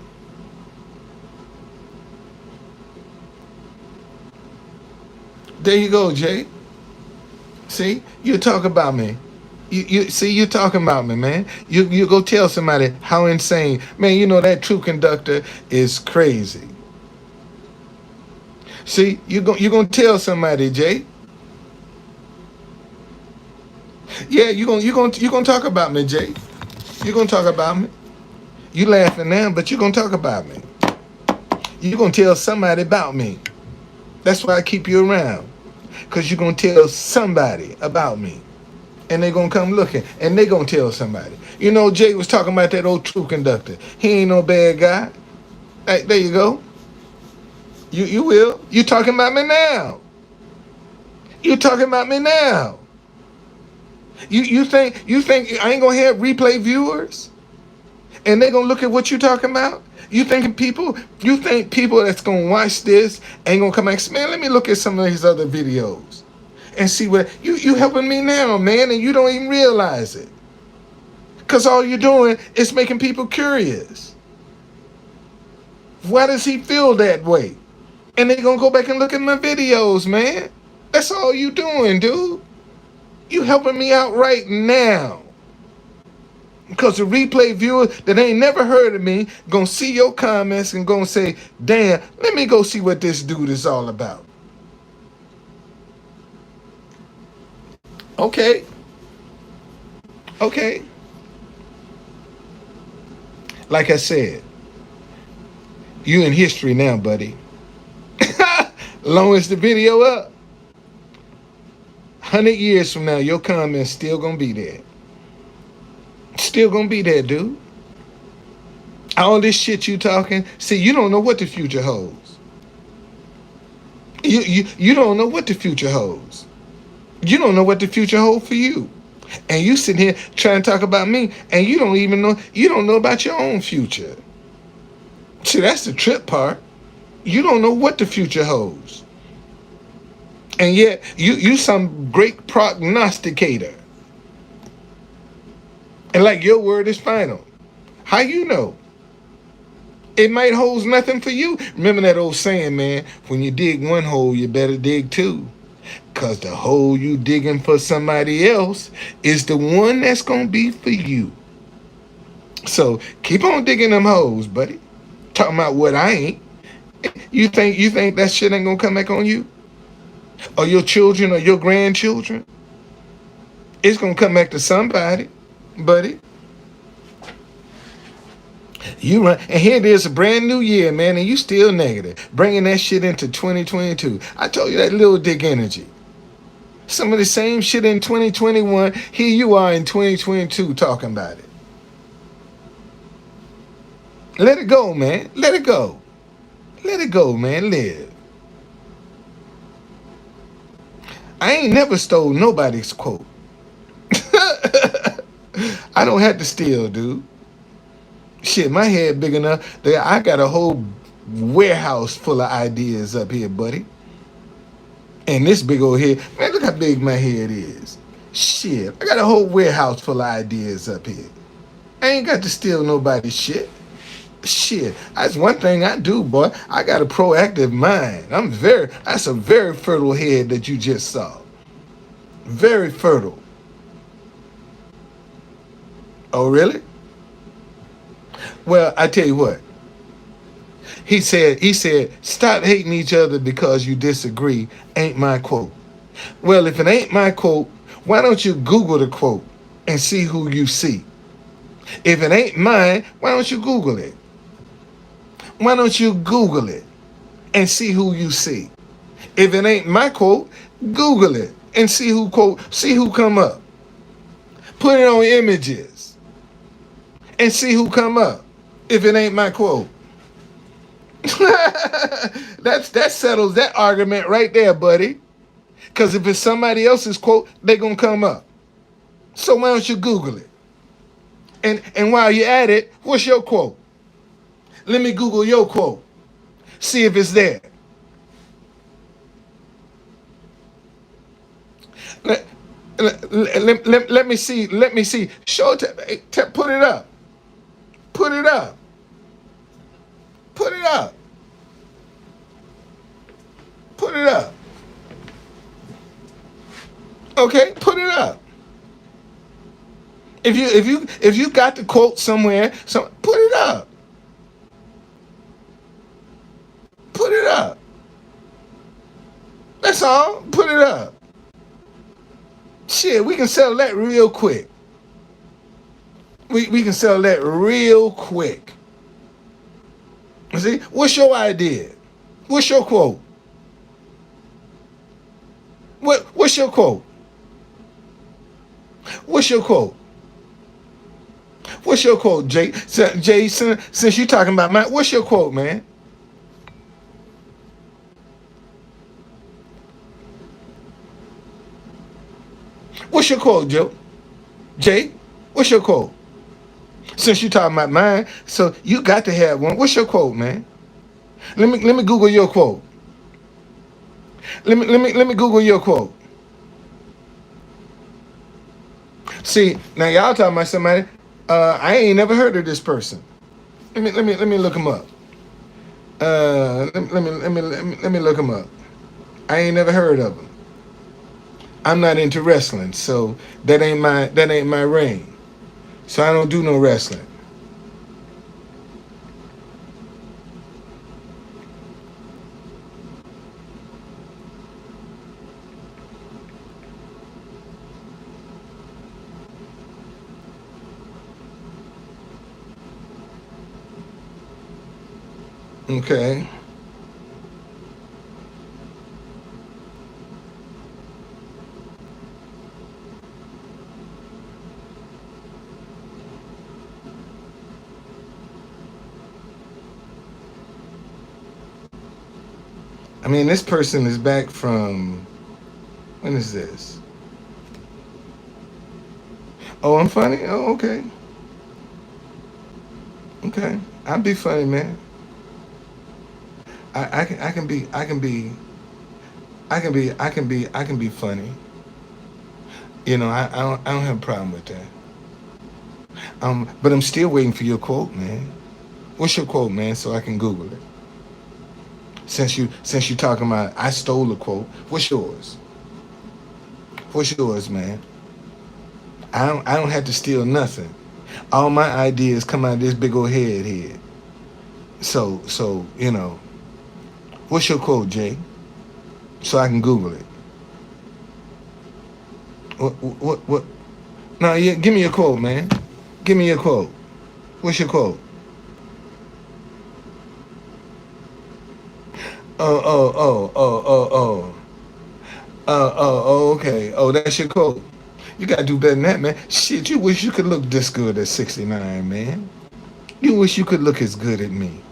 There you go, Jay. See, you talk about me. You see, you're talking about me, man. You go tell somebody how insane. Man, you know that true conductor is crazy. See, you're gonna tell somebody, Jay. Yeah, you're gonna talk about me, Jay. You're gonna talk about me. You laughing now, but you're gonna talk about me. You're gonna tell somebody about me. That's why I keep you around. Because you're gonna tell somebody about me. And they're gonna come looking, and they're gonna tell somebody. You know, Jay was talking about that old true conductor. He ain't no bad guy. Hey, there you go. You will. You talking about me now. You talking about me now. You think I ain't gonna have replay viewers? And they gonna look at what you talking about? You think people that's gonna watch this ain't gonna come back, man, let me look at some of his other videos and see what you helping me now, man, and you don't even realize it. Cause all you're doing is making people curious. Why does he feel that way? And they gonna go back and look at my videos, man. That's all you doing, dude. You helping me out right now. Because the replay viewer that ain't never heard of me gonna see your comments and gonna say, damn, let me go see what this dude is all about. Okay. Okay. Like I said, you in history now, buddy. Long as the video up, 100 years from now, your comments still gonna be there. Still gonna be there, dude. All this shit you talking, see, you don't know what the future holds. You don't know what the future holds. You don't know what the future holds for you. And you sitting here trying to talk about me, and you don't know about your own future. See, that's the trip part. You don't know what the future holds. And yet, you some great prognosticator. And like your word is final. How you know? It might hold nothing for you. Remember that old saying, man, when you dig one hole, you better dig two. Cause the hole you digging for somebody else is the one that's gonna be for you. So keep on digging them holes, buddy. Talking about what I ain't. You think that shit ain't gonna come back on you? Or your children or your grandchildren? It's gonna come back to somebody, buddy. You run, and here it is, a brand new year, man, and you still negative, bringing that shit into 2022. I told you that little dick energy. Some of the same shit in 2021. Here you are in 2022 talking about it. Let it go, man. Let it go. Let it go, man. Live. I ain't never stole nobody's quote. I don't have to steal, dude. Shit, my head big enough that I got a whole warehouse full of ideas up here, buddy. And this big old head, man, look how big my head is. Shit, I got a whole warehouse full of ideas up here. I ain't got to steal nobody's shit. Shit, that's one thing I do, boy. I got a proactive mind. That's a very fertile head that you just saw. Very fertile. Oh, really? Well, I tell you what. He said, stop hating each other because you disagree, ain't my quote. Well, if it ain't my quote, why don't you Google the quote and see who you see? If it ain't mine, why don't you Google it? Why don't you Google it and see who you see? If it ain't my quote, Google it and see who come up. Put it on images and see who come up. If it ain't my quote. that settles that argument right there, buddy. Because if it's somebody else's quote, they're gonna come up. So why don't you Google it? And while you're at it, what's your quote? Let me Google your quote. See if it's there. Let me see. Let me see. Show it. Put it up. Put it up. Put it up. Put it up. Okay, put it up. If you got the quote somewhere, so put it up. Put it up. That's all. Put it up. Shit, we can sell that real quick. We can sell that real quick. See, what's your idea? What's your quote? What's your quote? What's your quote? What's your quote, Jay? Jason, since you're talking about mine, what's your quote, man? What's your quote, Joe? Jay, what's your quote? Since you're talking about mine, so you got to have one. What's your quote, man? Let me Google your quote. Let me Google your quote. See, now y'all talking about somebody. I ain't never heard of this person. Let me look him up. Let me look him up. I ain't never heard of him. I'm not into wrestling, so that ain't my ring. So I don't do no wrestling. Okay. I mean, this person is back from, when is this? Oh, I'm funny? Oh, okay. Okay. I'll be funny, man. I can be funny. You know, I don't have a problem with that. But I'm still waiting for your quote, man. What's your quote, man, so I can Google it? Since you talking about I stole a quote, what's yours? What's yours, man? I don't have to steal nothing. All my ideas come out of this big old head. So what's your quote, Jay? So I can Google it. What? No, yeah, give me your quote, man. Give me your quote. What's your quote? Oh. Okay. Oh, that's your quote. You gotta do better than that, man. Shit, you wish you could look this good at 69, man. You wish you could look as good at me.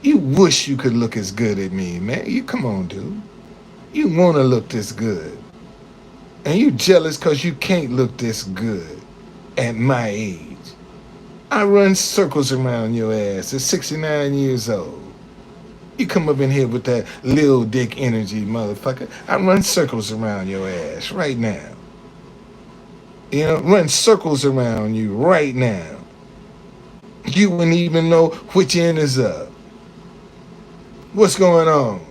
You wish you could look as good at me, man. You come on, dude. You wanna look this good. And you jealous cause you can't look this good at my age. I run circles around your ass at 69 years old. You come up in here with that little dick energy, motherfucker. I run circles around your ass right now. Run circles around you right now. You wouldn't even know which end is up. What's going on?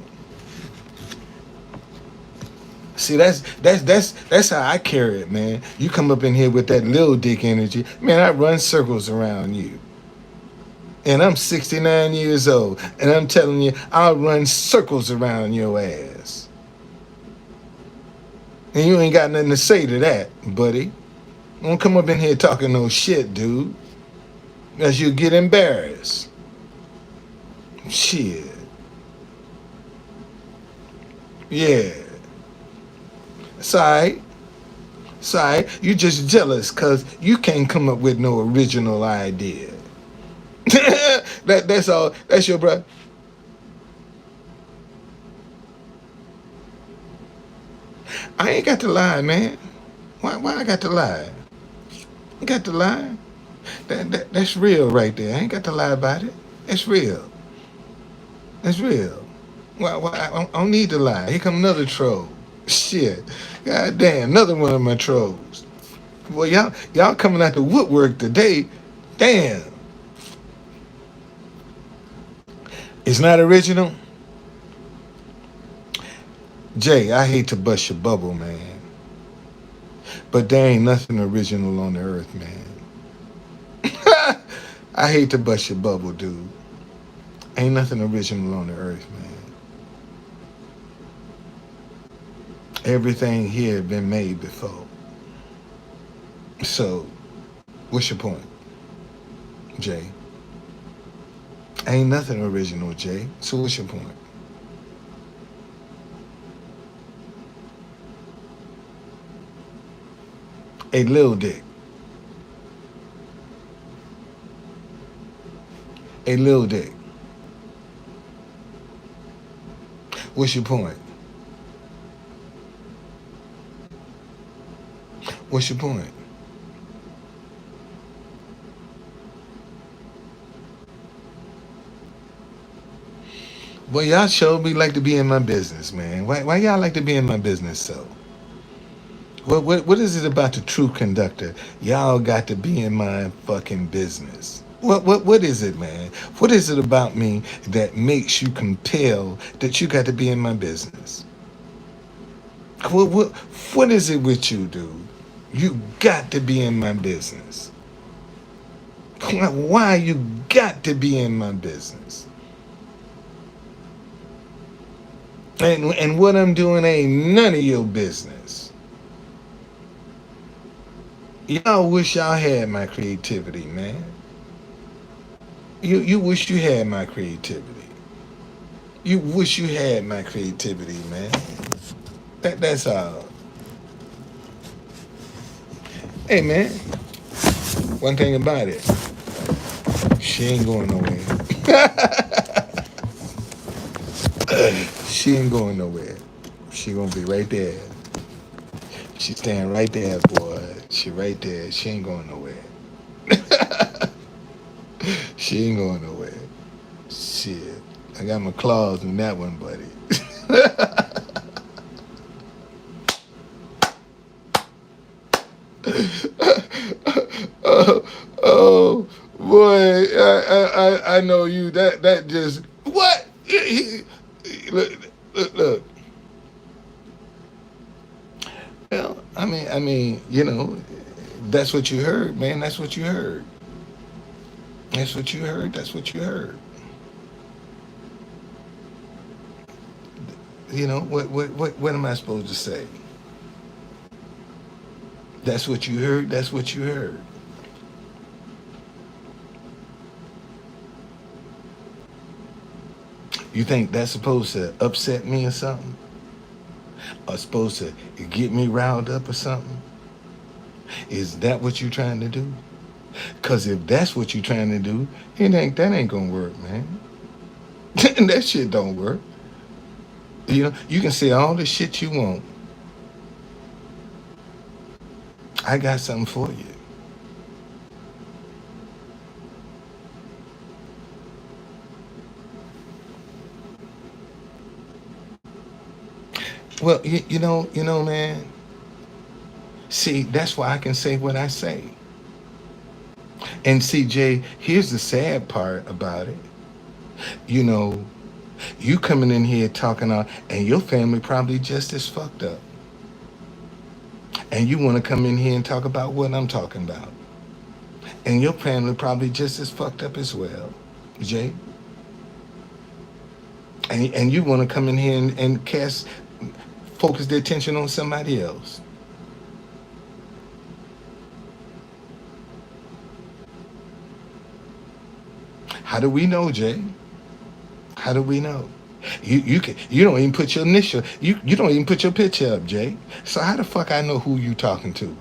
See, that's how I carry it, man. You come up in here with that little dick energy, man. I run circles around you, and I'm 69 years old, and I'm telling you, I'll run circles around your ass, and you ain't got nothing to say to that, buddy. Don't come up in here talking no shit, dude. Because you get embarrassed. Shit. Yeah. It's alright. It's alright. You just jealous because you can't come up with no original idea. That's all. That's your brother. I ain't got to lie, man. Why I got to lie? I got to lie. That's real right there. I ain't got to lie about it. That's real. That's real. I don't need to lie. Here come another troll. Shit. God damn, another one of my trolls. Well, y'all coming out the woodwork today. Damn. It's not original. Jay, I hate to bust your bubble, man. But there ain't nothing original on the earth, man. I hate to bust your bubble, dude. Ain't nothing original on the earth, man. Everything here been made before. So, what's your point, Jay? Ain't nothing original, Jay. So what's your point? A little dick. A little dick. What's your point? What's your point? Well, y'all sure be like to be in my business, man. Why y'all like to be in my business so? What is it about the true conductor? Y'all got to be in my fucking business. What is it, man? What is it about me that makes you compel that you got to be in my business? What is it with you, dude? You got to be in my business. Why you got to be in my business? And what I'm doing ain't none of your business. Y'all wish y'all had my creativity, man. You wish you had my creativity. You wish you had my creativity, man. That's all. Hey, man. One thing about it, she ain't going nowhere. She ain't going nowhere. She gonna be right there. She staying right there, boy. She right there. She ain't going nowhere. She ain't going nowhere. Shit. I got my claws in that one, buddy. oh, oh, boy. I know you. That just what? Look. Well, that's what you heard, man. That's what you heard. That's what you heard. That's what you heard. What am I supposed to say? That's what you heard. That's what you heard. You think that's supposed to upset me or something? Or supposed to get me riled up or something? Is that what you trying to do? Cause if that's what you trying to do, that ain't gonna work, man. That shit don't work. You can say all the shit you want. I got something for you. Well, man. See, that's why I can say what I say. And see, Jay, here's the sad part about it. You know, you coming in here talking out, and your family probably just as fucked up. And you want to come in here and talk about what I'm talking about. And your family probably just as fucked up as well, Jay. And you want to come in here and focus their attention on somebody else. How do we know, Jay? How do we know? You don't even put your initial you don't even put your picture up, Jay. So how the fuck I know who you talking to?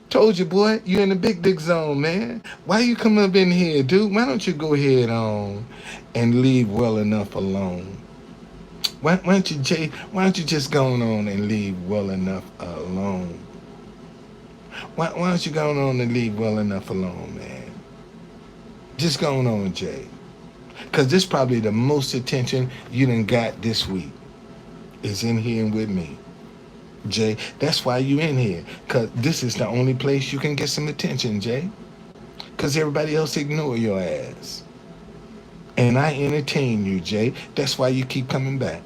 Told you, boy, you in the big dick zone, man. Why you come up in here, dude? Why don't you go ahead on and leave well enough alone? Why don't you, Jay? Why don't you just go on and leave well enough alone? Why don't you go on and leave well enough alone, man? Just go on, Jay. Because this probably the most attention you done got this week is in here with me. Jay, that's why you in here. Because this is the only place you can get some attention, Jay. Because everybody else ignore your ass. And I entertain you, Jay. That's why you keep coming back.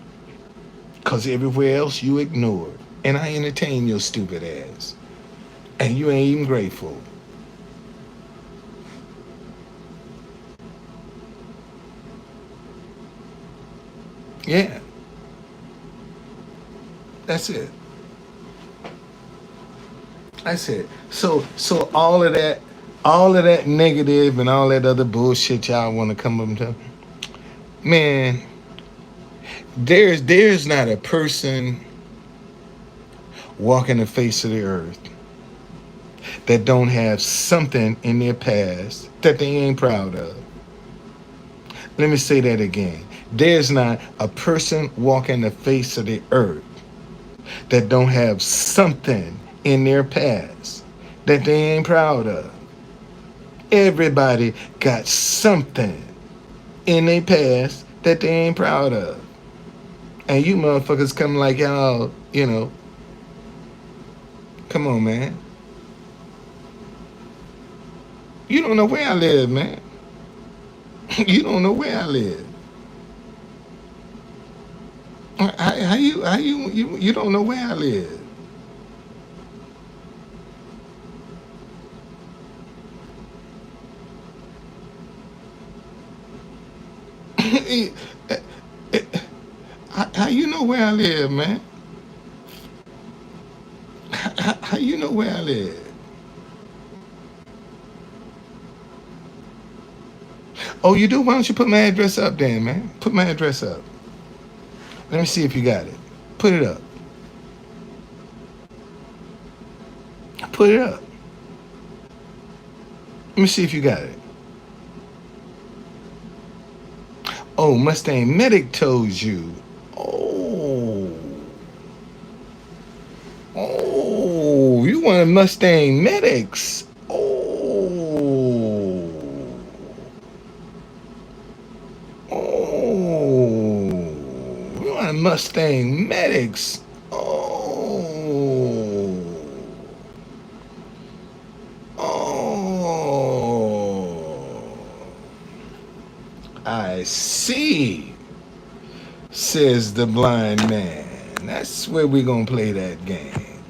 Because everywhere else you ignored. And I entertain your stupid ass. And you ain't even grateful. Yeah. That's it. That's it. So all of that negative and all that other bullshit y'all want to come up to, man, there's not a person walking the face of the earth that don't have something in their past that they ain't proud of. Let me say that again. There's not a person walking the face of the earth that don't have something in their past that they ain't proud of. Everybody got something in their past that they ain't proud of. And you motherfuckers come like y'all, come on, man. You don't know where I live, man. You don't know where I live. How you don't know where I live? How you know where I live, man? How you know where I live? Oh, you do? Why don't you put my address up then, man? Put my address up. Let me see if you got it. Put it up. Put it up. Let me see if you got it. Oh, Mustang Medic told you. Oh. Oh, you want a Mustang Medics. Oh. Oh. You want a Mustang Medics. Oh. Oh. All right, see, says the blind man. That's where we're going to play that game.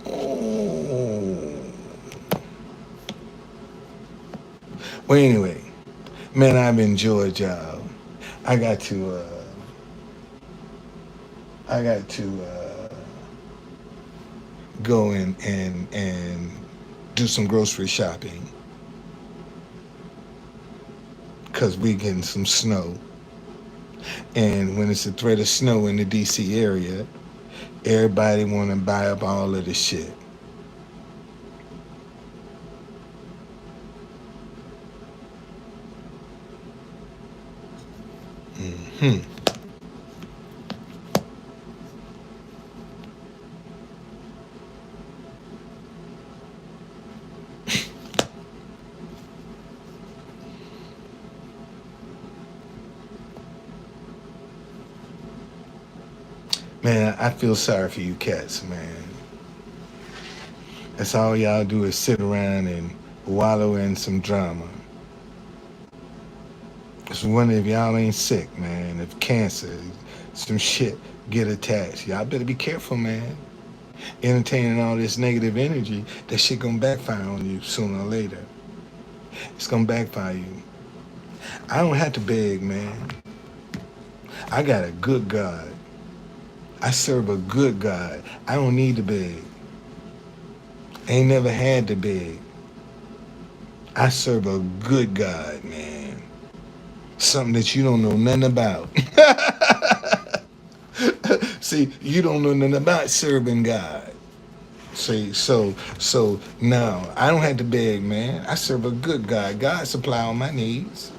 Oh. Well, anyway, man, I've enjoyed y'all. I got to, go and do some grocery shopping because we getting some snow. And when it's a threat of snow in the DC area, everybody want to buy up all of the shit. Hmm. Man, I feel sorry for you cats, man. That's all y'all do is sit around and wallow in some drama. Just wonder if y'all ain't sick, man. If cancer, some shit get attached. Y'all better be careful, man. Entertaining all this negative energy, that shit gonna backfire on you sooner or later. It's gonna backfire you. I don't have to beg, man. I got a good God. I serve a good God. I don't need to beg. Ain't never had to beg. I serve a good God, man. Something that you don't know nothing about. See, you don't know nothing about serving God. See, so now I don't have to beg, man. I serve a good God. God supply all my needs.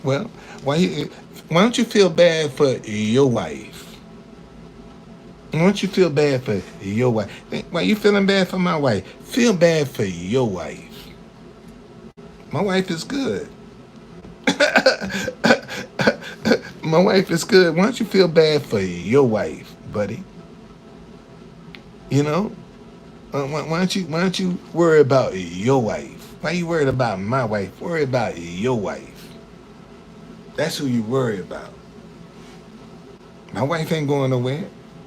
Well, why don't you feel bad for your wife? Why don't you feel bad for your wife? Why you feeling bad for my wife? Feel bad for your wife. My wife is good. My wife is good. Why don't you feel bad for your wife, buddy? You know, why don't you worry about your wife? Why you worried about my wife? Worry about your wife. That's who you worry about. My wife ain't going nowhere.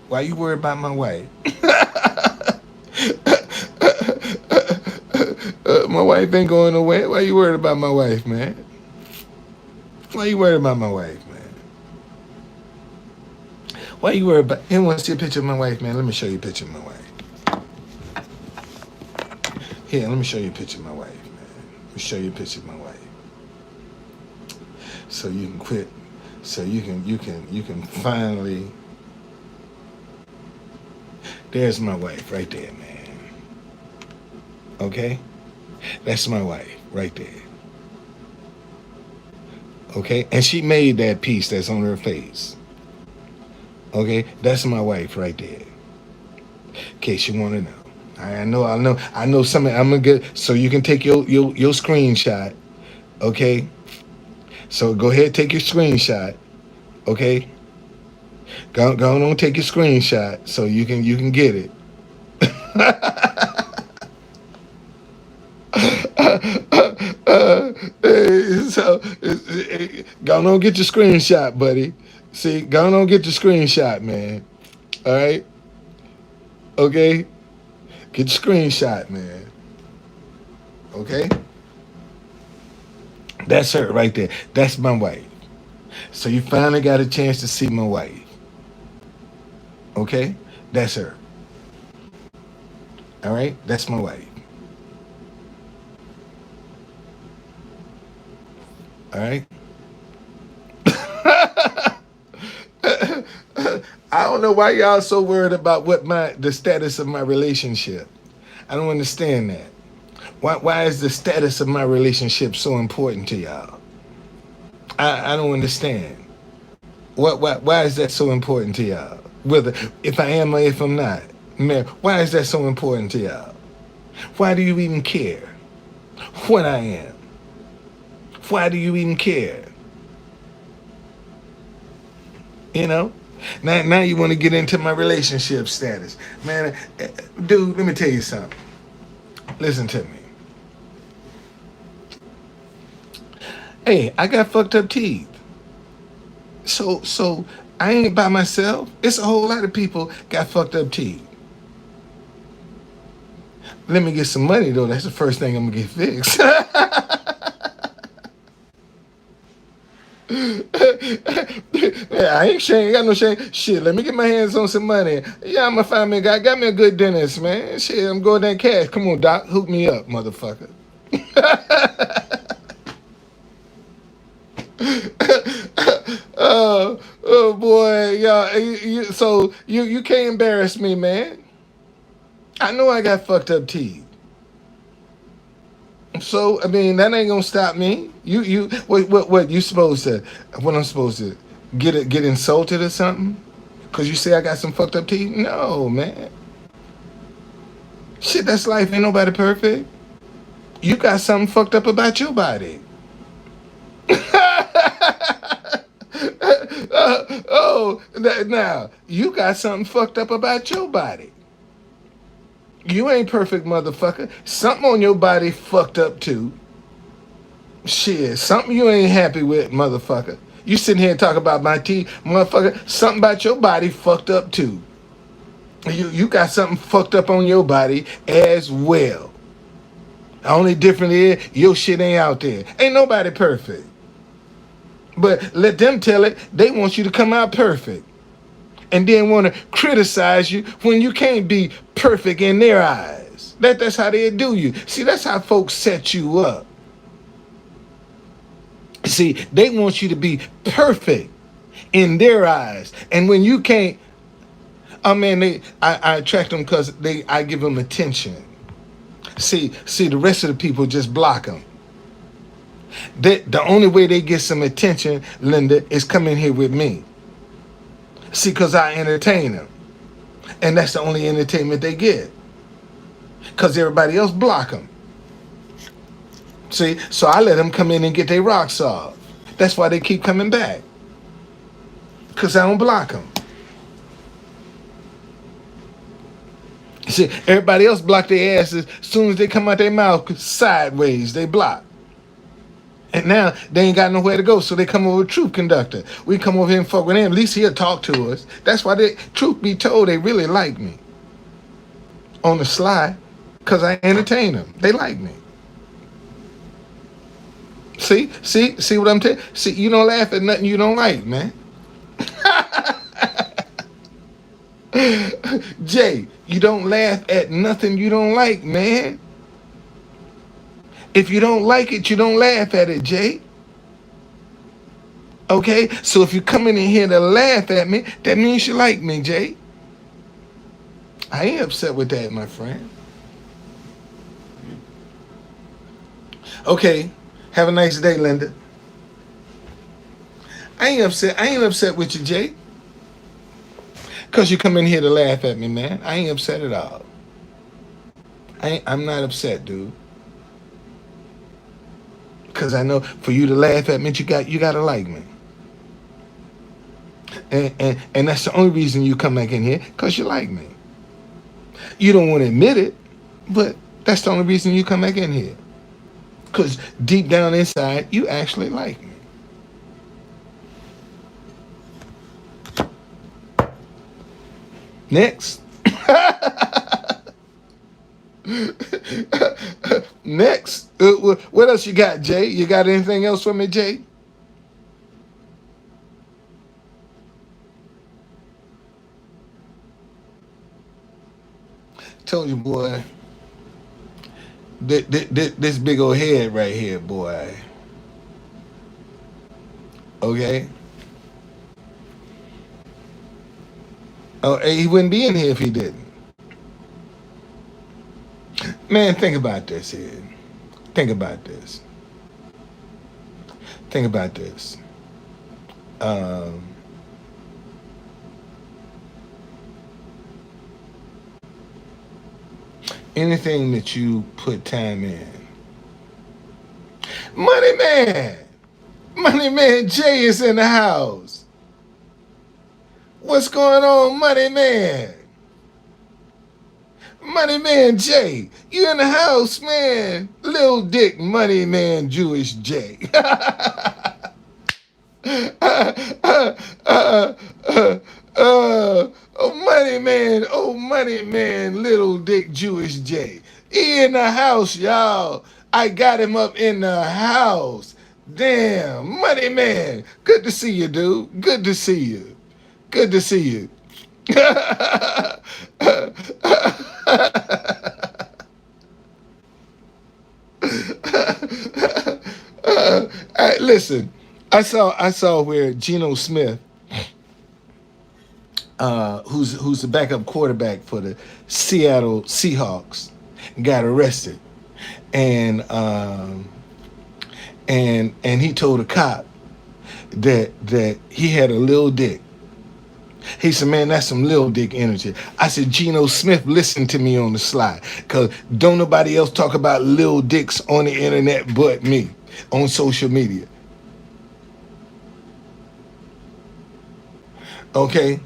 Why you worry about my wife? My wife ain't going nowhere. Why you worried about my wife, man? Why you worried about my wife, man? Why you worried about... You want to see a picture of my wife, man? Let me show you a picture of my wife. Here, let me show you a picture of my wife, man. Let me show you a picture of my wife. So you can quit. So you can finally... There's my wife right there, man. Okay? That's my wife right there. Okay? And she made that piece that's on her face. Okay? That's my wife right there. In case you want to know. I know something. I'm gonna get so you can take your screenshot. Okay? So go ahead, take your screenshot. Okay? Go on, take your screenshot so you can get it. So go on, get your screenshot, buddy. See, go on, get your screenshot, man. All right. Okay. Get your screenshot, man. Okay. That's her right there. That's my wife. So you finally got a chance to see my wife. Okay? That's her. All right? That's my wife. All right? I don't know why y'all so worried about the status of my relationship. I don't understand that. Why is the status of my relationship so important to y'all? I don't understand. Why is that so important to y'all? Whether if I am or if I'm not, man, why is that so important to y'all? Why do you even care what I am? Why do you even care? You know? Now you want to get into my relationship status. Man, dude, let me tell you something. Listen to me. Hey, I got fucked up teeth. So I ain't by myself. It's a whole lot of people got fucked up teeth. Let me get some money though. That's the first thing I'm gonna get fixed. Yeah, I ain't shame. Got no shame. Shit, let me get my hands on some money. Yeah, I'm gonna find me a guy. Got me a good dentist, man. Shit, I'm going that cash. Come on, doc, hook me up, motherfucker. Oh boy, yeah. So you can't embarrass me, man. I know I got fucked up teeth. So I mean that ain't gonna stop me. You what you supposed to? What I'm supposed to get insulted or something? Cause you say I got some fucked up teeth? No, man. Shit, that's life. Ain't nobody perfect. You got something fucked up about your body. Now you got something fucked up about your body. You ain't perfect, motherfucker. Something on your body fucked up too. Shit, something you ain't happy with, motherfucker. You sitting here and talk about my teeth, motherfucker. Something about your body fucked up too. You got something fucked up on your body as well. The only difference is your shit ain't out there. Ain't nobody perfect. But let them tell it. They want you to come out perfect. And then want to criticize you when you can't be perfect in their eyes. That's how they do you. See, that's how folks set you up. See, they want you to be perfect in their eyes. And when you can't, I mean, I attract them because I give them attention. See, the rest of the people just block them. The only way they get some attention, Linda, is coming here with me. See, because I entertain them. And that's the only entertainment they get. Because everybody else block them. See, so I let them come in and get their rocks off. That's why they keep coming back. Because I don't block them. See, everybody else block their asses as soon as they come out their mouth sideways. They block. And now they ain't got nowhere to go, so they come over with Truth Conductor. We come over here and fuck with him. At least he'll talk to us. That's why truth be told, they really like me. On the sly, because I entertain them. They like me. See what I'm telling you? See, you don't laugh at nothing you don't like, man. Jay, you don't laugh at nothing you don't like, man. If you don't like it, you don't laugh at it, Jay. Okay? So if you come in here to laugh at me, that means you like me, Jay. I ain't upset with that, my friend. Okay. Have a nice day, Linda. I ain't upset with you, Jay. Because you come in here to laugh at me, man. I ain't upset at all. I'm not upset, dude. Because I know for you to laugh at me, you got to like me. And that's the only reason you come back in here, because you like me. You don't want to admit it, but that's the only reason you come back in here. Because deep down inside, you actually like me. Next. Next. What else you got, Jay? You got anything else for me, Jay? Told you, boy. This big old head right here, boy. Okay? Oh, he wouldn't be in here if he didn't. Man, think about this here. Think about this. Think about this. Um, Anything that you put time in. Money Man! Money Man Jay is in the house. What's going on, Money Man? Money Man J, you in the house, man. Lil Dick, Money Man, Jewish J. Oh money man, Little Dick, Jewish J. He in the house, y'all. I got him up in the house. Damn, money man. Good to see you, dude. Good to see you. Good to see you. Listen, I saw where Geno Smith, who's the backup quarterback for the Seattle Seahawks, got arrested, and and he told a cop that he had a little dick. He said, man, that's some little dick energy. I said, Geno Smith, listen to me on the slide. Because don't nobody else talk about little dicks on the internet but me on social media. Okay?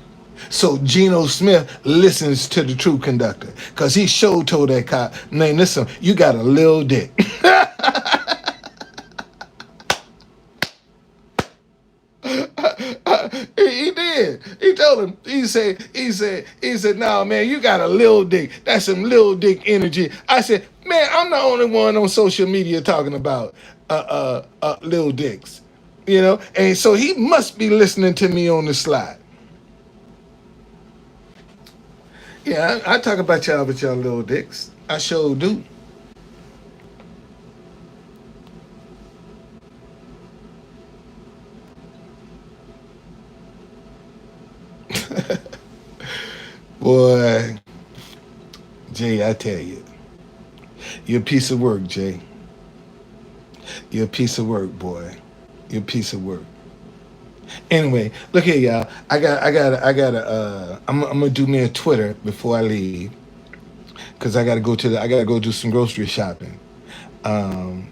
So Geno Smith listens to the true conductor. Because he sure told that cop, man, listen, you got a little dick. He did. He told him. He said, no, man, you got a little dick. That's some little dick energy. I said, man, I'm the only one on social media talking about little dicks, And so he must be listening to me on the slide. Yeah, I talk about y'all with y'all little dicks. I sure do. Boy, Jay, I tell you, you're a piece of work, Jay. You're a piece of work, boy. You're a piece of work. Anyway, look here, y'all. I'm gonna do me a Twitter before I leave, cause I gotta go do some grocery shopping. Um,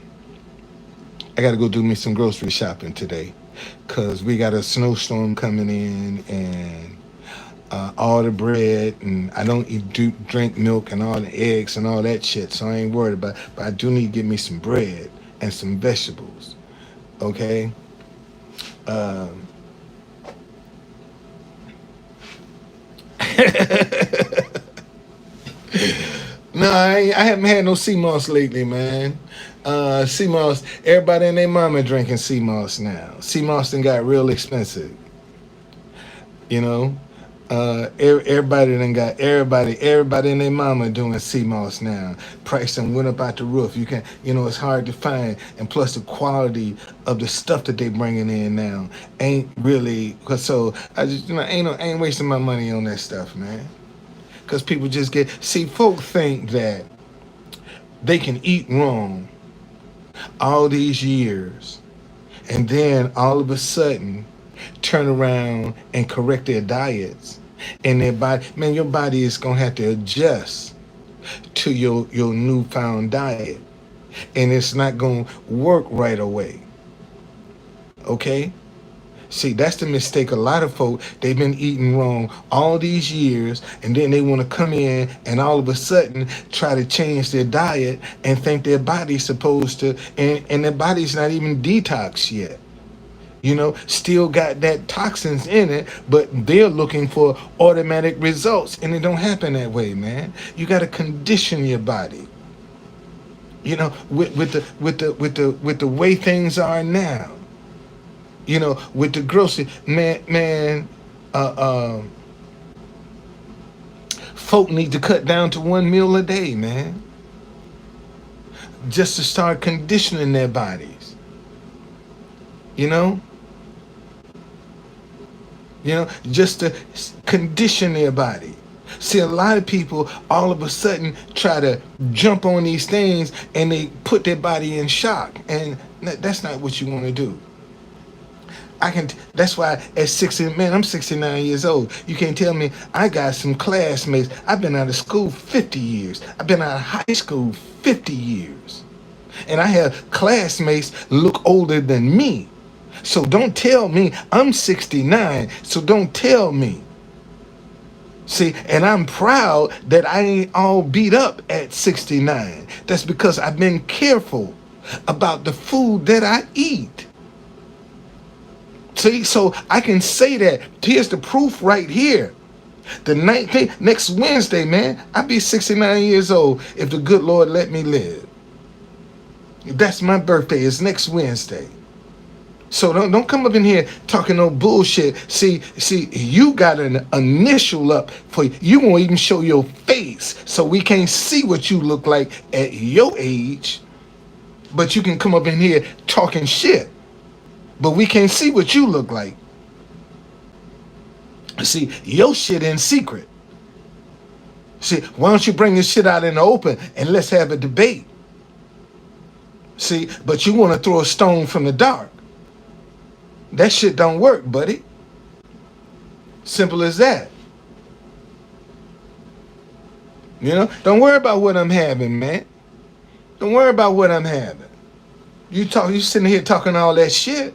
I gotta go do me some grocery shopping today, cause we got a snowstorm coming in, and all the bread, and I don't drink milk and all the eggs and all that shit, so I ain't worried about. But I do need to get me some bread and some vegetables. Okay. Um, no, I haven't had no sea moss lately, man. Sea moss, everybody and their mama drinking sea moss now. Sea moss done got real expensive, you know. Everybody done got everybody and their mama doing sea moss now. Price done went up out the roof. You can, it's hard to find, and plus the quality of the stuff that they bringing in now ain't really. Cause so I just, ain't wasting my money on that stuff, man. Cause people just folk think that they can eat wrong all these years, and then all of a sudden turn around and correct their diets and their body. Man, your body is gonna have to adjust to your newfound diet, and it's not gonna work right away. Okay. See, that's the mistake. A lot of folk, they've been eating wrong all these years, and then they want to come in and all of a sudden try to change their diet and think their body's supposed to, and their body's not even detoxed yet. Still got that toxins in it, but they're looking for automatic results, and it don't happen that way, man. You got to condition your body. With the way things are now. With the grocery, man, folk need to cut down to one meal a day, man, just to start conditioning their bodies. You know, just to condition their body. See, a lot of people all of a sudden try to jump on these things and they put their body in shock, and that's not what you want to do. That's why at 60, man, I'm 69 years old. You can't tell me I got some classmates. I've been out of school 50 years. I've been out of high school 50 years. And I have classmates look older than me. So don't tell me I'm 69. So don't tell me. See, and I'm proud that I ain't all beat up at 69. That's because I've been careful about the food that I eat. See, so I can say that. Here's the proof right here. The 19th, next Wednesday, man, I'll be 69 years old if the good Lord let me live. That's my birthday. It's next Wednesday. So don't come up in here talking no bullshit. See, you got an initial up for you. You won't even show your face, so we can't see what you look like at your age. But you can come up in here talking shit, but we can't see what you look like. See, your shit in secret. See, why don't you bring this shit out in the open and let's have a debate? See, but you want to throw a stone from the dark. That shit don't work, buddy. Simple as that. You know, don't worry about what I'm having, man. Don't worry about what I'm having. You sitting here talking all that shit.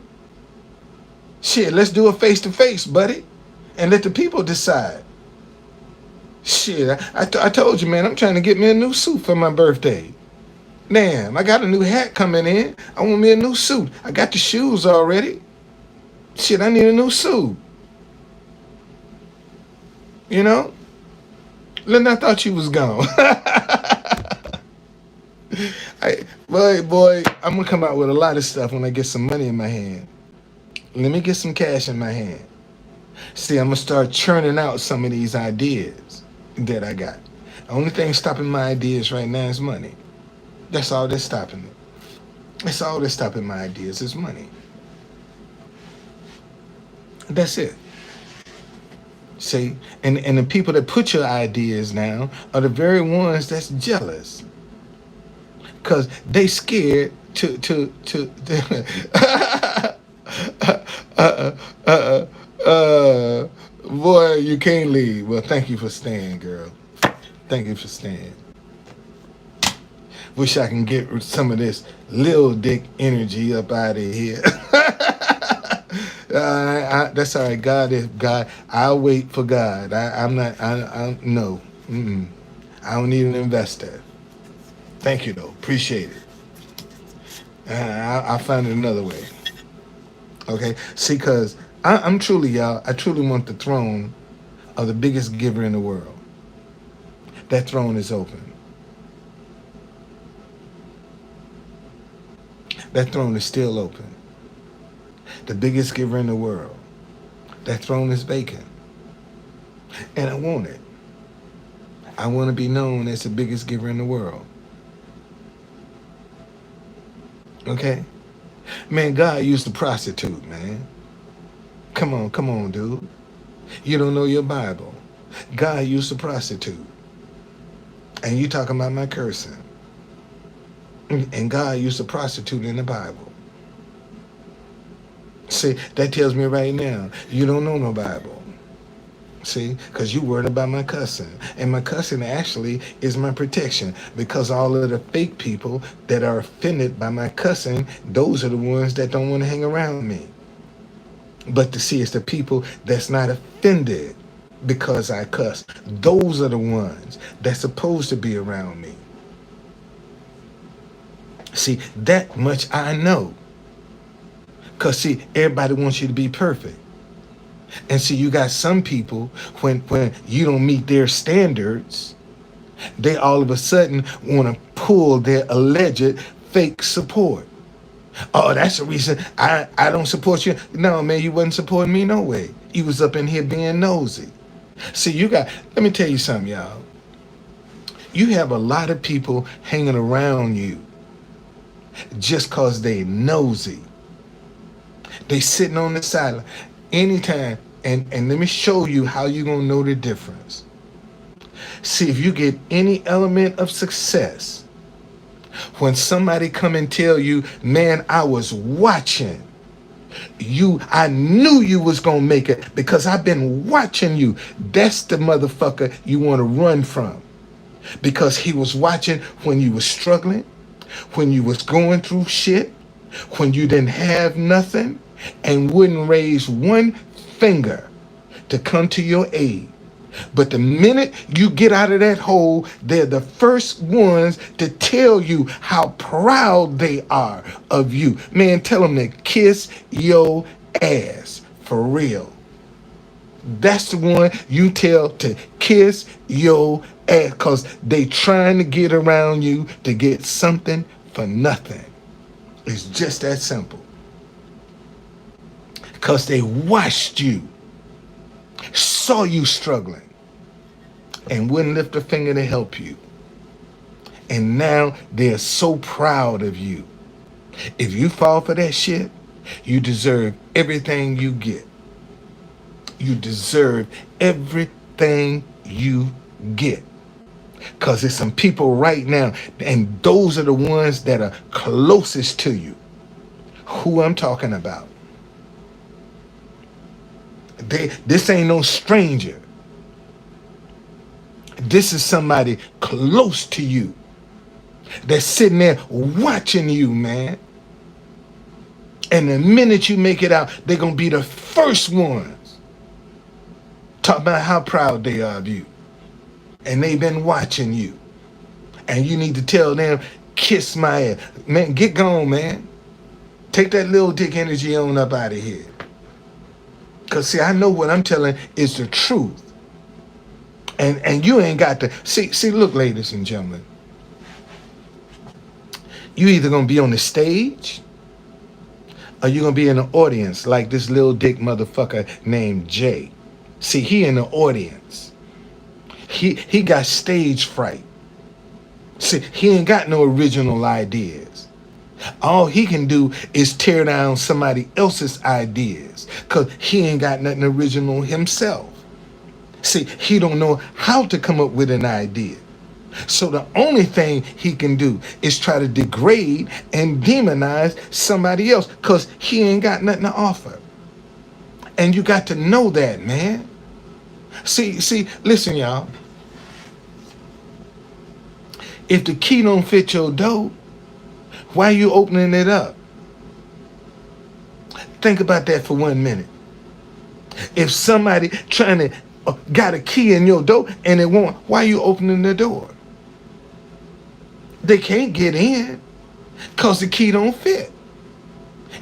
Shit, let's do it face to face, buddy, and let the people decide. Shit, I told you, man, I'm trying to get me a new suit for my birthday. Damn, I got a new hat coming in. I want me a new suit. I got the shoes already. Shit, I need a new suit. You know? Lynn, I thought you was gone. Boy, I'm going to come out with a lot of stuff when I get some money in my hand. Let me get some cash in my hand. See, I'm going to start churning out some of these ideas that I got. The only thing stopping my ideas right now is money. That's all that's stopping it. That's all that's stopping my ideas is money. That's it. See, and the people that put your ideas down are the very ones that's jealous, cause they scared to boy, you can't leave. Well, thank you for staying, girl. Thank you for staying. Wish I can get some of this little dick energy up out of here. That's all right. God is God. I'll wait for God. I'm not. No. Mm-mm. I don't need an investor. Thank you though. Appreciate it. I'll find another way. Okay. See, cause I'm truly, y'all. I truly want the throne of the biggest giver in the world. That throne is open. That throne is still open. The biggest giver in the world. That throne is vacant. And I want it. I want to be known as the biggest giver in the world. Okay? Man, God used a prostitute, man. Come on, dude. You don't know your Bible. God used a prostitute. And you talking about my cursing. And God used a prostitute in the Bible. See, that tells me right now, you don't know no Bible. See, because you worried about my cussing. And my cussing actually is my protection, because all of the fake people that are offended by my cussing, those are the ones that don't want to hang around me. But to see, it's the people that's not offended because I cuss. Those are the ones that's supposed to be around me. See, that much I know. Because, see, everybody wants you to be perfect. And see, you got some people, when you don't meet their standards, they all of a sudden want to pull their alleged fake support. Oh, that's the reason I don't support you. No, man, you wasn't supporting me no way. You was up in here being nosy. See, let me tell you something, y'all. You have a lot of people hanging around you just because they nosy. They sitting on the sideline anytime. And let me show you how you're going to know the difference. See, if you get any element of success, when somebody come and tell you, man, I was watching you, I knew you was going to make it because I've been watching you. That's the motherfucker you want to run from, because he was watching when you was struggling, when you was going through shit, when you didn't have nothing, and wouldn't raise one finger to come to your aid. But the minute you get out of that hole, they're the first ones to tell you how proud they are of you. Man, tell them to kiss your ass. For real. That's the one you tell to kiss your ass, because they trying to get around you to get something for nothing. It's just that simple. Because they watched you, saw you struggling, and wouldn't lift a finger to help you. And now they're so proud of you. If you fall for that shit, you deserve everything you get. You deserve everything you get. Because there's some people right now, and those are the ones that are closest to you, who I'm talking about. This ain't no stranger. This is somebody close to you that's sitting there watching you, man. And the minute you make it out, they're going to be the first ones talking about how proud they are of you. And they've been watching you. And you need to tell them, kiss my ass. Man, get gone, man. Take that little dick energy on up out of here. Because, see, I know what I'm telling is the truth. And you ain't got to... See, look, ladies and gentlemen. You either going to be on the stage, or you're going to be in the audience like this little dick motherfucker named Jay. See, he in the audience. He got stage fright. See, he ain't got no original ideas. All he can do is tear down somebody else's ideas, because he ain't got nothing original himself. See, he don't know how to come up with an idea. So the only thing he can do is try to degrade and demonize somebody else, because he ain't got nothing to offer. And you got to know that, man. See, listen, y'all. If the key don't fit your door, why are you opening it up? Think about that for 1 minute. If somebody trying to got a key in your door and it won't, why are you opening the door? They can't get in because the key don't fit.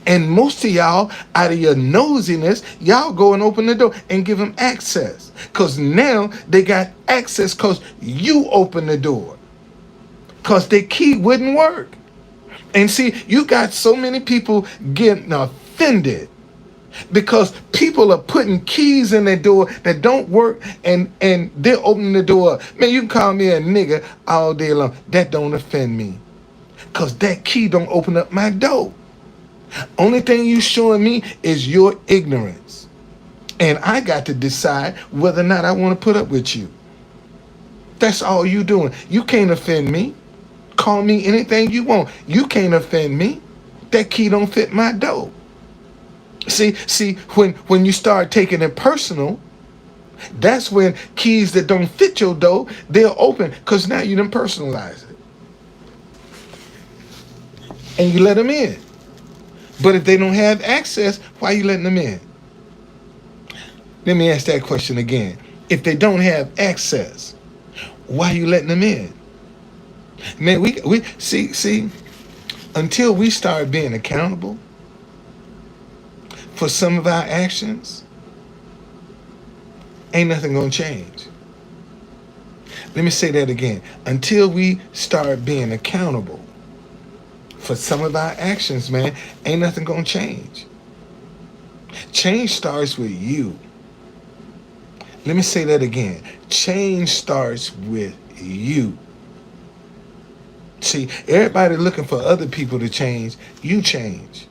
And most of y'all, out of your nosiness, y'all go and open the door and give them access. Because now they got access because you opened the door. Because their key wouldn't work. And see, you got so many people getting offended because people are putting keys in their door that don't work, and they're opening the door. Man, you can call me a nigga all day long. That don't offend me. Because that key don't open up my door. Only thing you showing me is your ignorance. And I got to decide whether or not I want to put up with you. That's all you doing. You can't offend me. Call me anything you want. You can't offend me. That key don't fit my door. See, when you start taking it personal, that's when keys that don't fit your door, they'll open, because now you done personalize it. And you let them in. But if they don't have access, why are you letting them in? Let me ask that question again. If they don't have access, why are you letting them in? Man, we see, until we start being accountable for some of our actions, ain't nothing gonna change. Let me say that again. Until we start being accountable for some of our actions, man, ain't nothing gonna change. Change starts with you. Let me say that again. Change starts with you. See, everybody looking for other people to change. You change.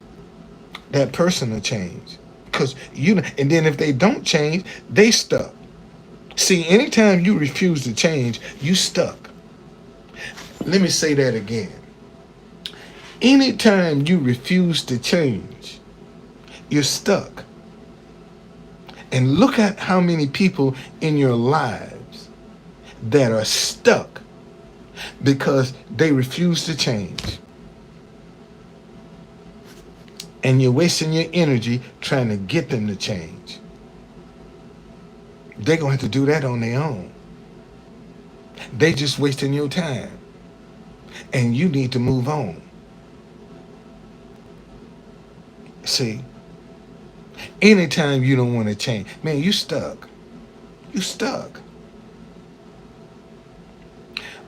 That person will change. And then if they don't change, they stuck. See, anytime you refuse to change, you stuck. Let me say that again. Anytime you refuse to change, you're stuck. And look at how many people in your lives that are stuck because they refuse to change. And you're wasting your energy trying to get them to change. They're going to have to do that on their own. They just wasting your time. And you need to move on. See, anytime you don't want to change, man, you stuck. You stuck.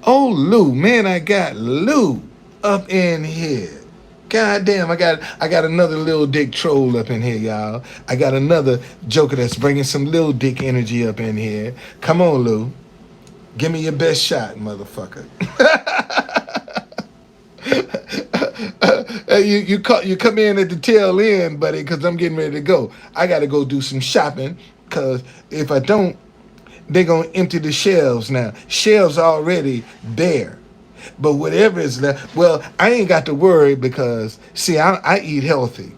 Oh, Lou, man, I got Lou up in here. God damn, I got another little dick troll up in here, y'all. I got another joker that's bringing some little dick energy up in here. Come on, Lou. Give me your best shot, motherfucker. You come in at the tail end, buddy, because I'm getting ready to go. I got to go do some shopping, because if I don't, they're going to empty the shelves now. Shelves already bare. But whatever is left, well, I ain't got to worry because, see, I eat healthy.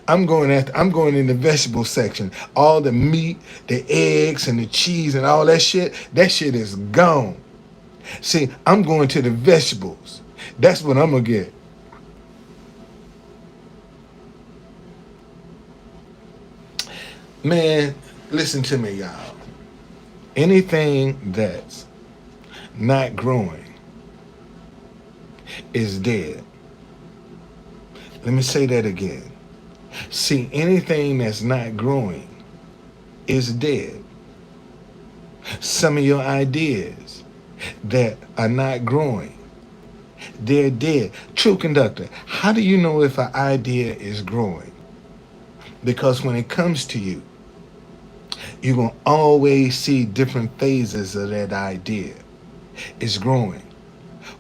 I'm going in the vegetable section. All the meat, the eggs, and the cheese and all that shit is gone. See, I'm going to the vegetables. That's what I'm going to get. Man, listen to me, y'all. Anything that's not growing is dead. Let me say that again. See, anything that's not growing is dead. Some of your ideas that are not growing, they're dead. True conductor, how do you know if an idea is growing? Because when it comes to you, you're going to always see different phases of that idea. It's growing.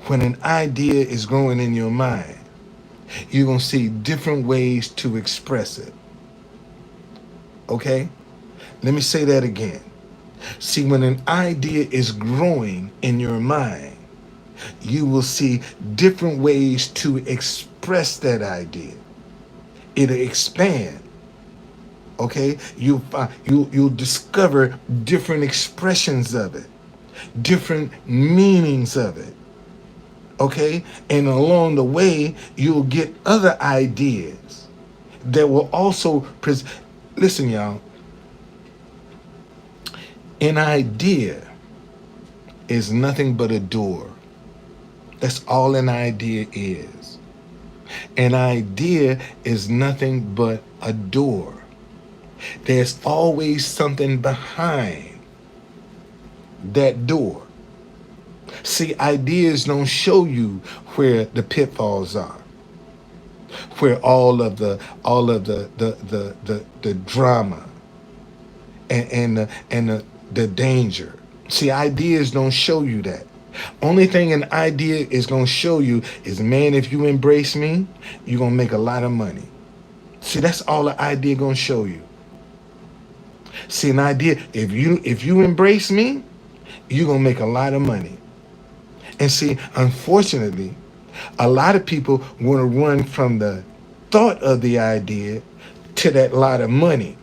When an idea is growing in your mind, you're going to see different ways to express it. Okay? Let me say that again. See, when an idea is growing in your mind, you will see different ways to express that idea. It'll expand. Okay? You'll discover different expressions of it, different meanings of it. Okay? And along the way, you'll get other ideas that will also listen, y'all. An idea is nothing but a door. That's all an idea is. An idea is nothing but a door. There's always something behind that door. See, ideas don't show you where the pitfalls are, where all of the drama and the danger. See, ideas don't show you that. Only thing an idea is going to show you is, man, if you embrace me, you're going to make a lot of money. See, that's all the idea going to show you. See, an idea, if you embrace me, you're going to make a lot of money. And see, unfortunately, a lot of people want to run from the thought of the idea to that lot of money.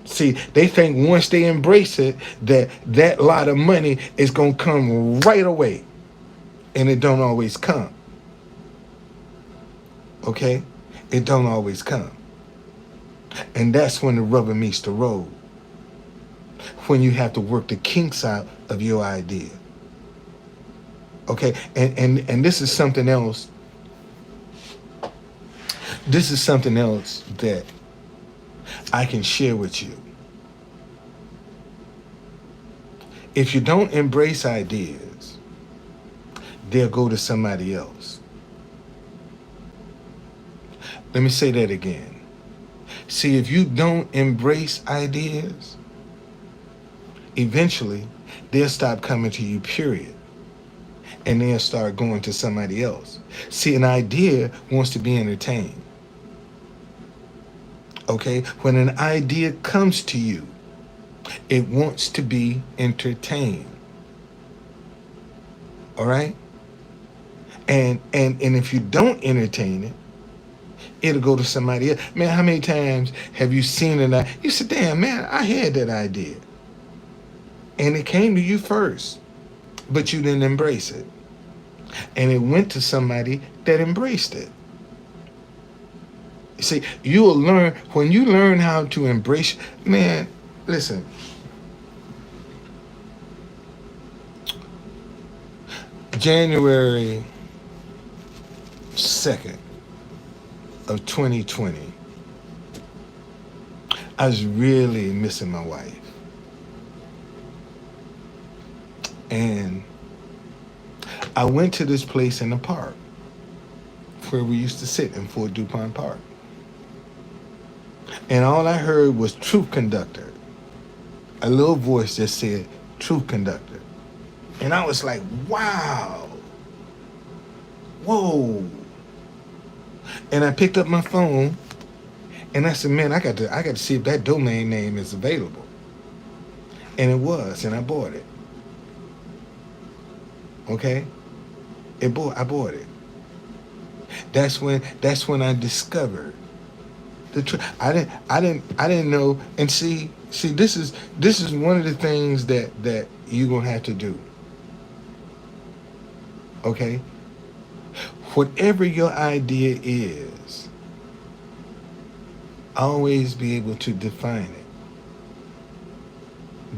See, they think once they embrace it, that lot of money is going to come right away. And it don't always come. Okay? It don't always come. And that's when the rubber meets the road. When you have to work the kinks out of your idea. Okay? And this is something else. This is something else that I can share with you. If you don't embrace ideas, they'll go to somebody else. Let me say that again. See, if you don't embrace ideas, eventually they'll stop coming to you, period. And they'll start going to somebody else. See, an idea wants to be entertained. Okay? When an idea comes to you, it wants to be entertained. All right? And if you don't entertain it, it'll go to somebody else. Man, how many times have you seen it? You said, damn, man, I had that idea. And it came to you first, but you didn't embrace it. And it went to somebody that embraced it. See, you will learn, when you learn how to embrace, man, listen, January 2nd of 2020, I was really missing my wife. And I went to this place in the park where we used to sit in Fort DuPont Park. And all I heard was Truth Conductor. A little voice just said, Truth Conductor. And I was like, wow, whoa. And I picked up my phone and I said, man, I got to see if that domain name is available. And it was, and I bought it. Okay? I bought it. That's when I discovered the truth. I didn't know. And see, this is one of the things that you're gonna have to do. Okay? Whatever your idea is, always be able to define it.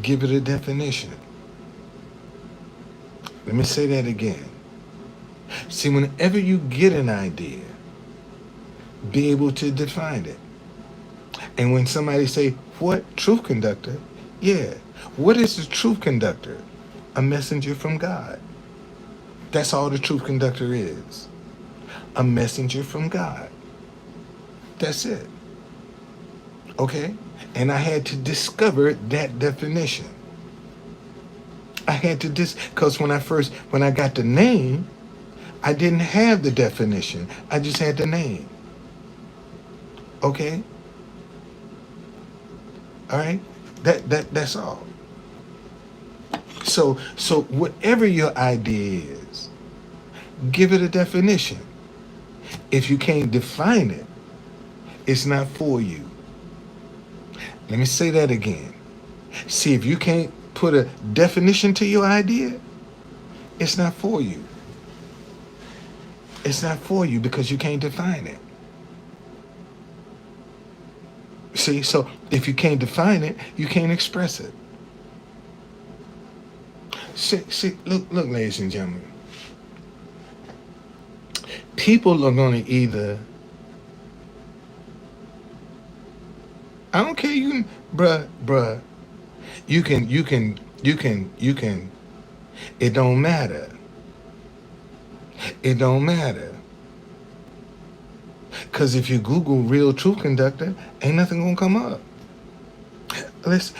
Give it a definition. Let me say that again. See, whenever you get an idea, be able to define it. And when somebody say, what? Truth Conductor? Yeah. What is the Truth Conductor? A messenger from God. That's all the Truth Conductor is. A messenger from God. That's it. Okay? And I had to discover that definition. I had to because when I got the name, I didn't have the definition. I just had the name. Okay? All right? That's all. So whatever your idea is, give it a definition. If you can't define it, it's not for you. Let me say that again. See, if you can't put a definition to your idea, it's not for you. It's not for you because you can't define it. See, so if you can't define it, you can't express it. See, look, ladies and gentlemen. People are going to either, I don't care, you can, bruh, you can, it don't matter. It don't matter. Because if you Google real Truth Conductor, ain't nothing gonna come up. Let's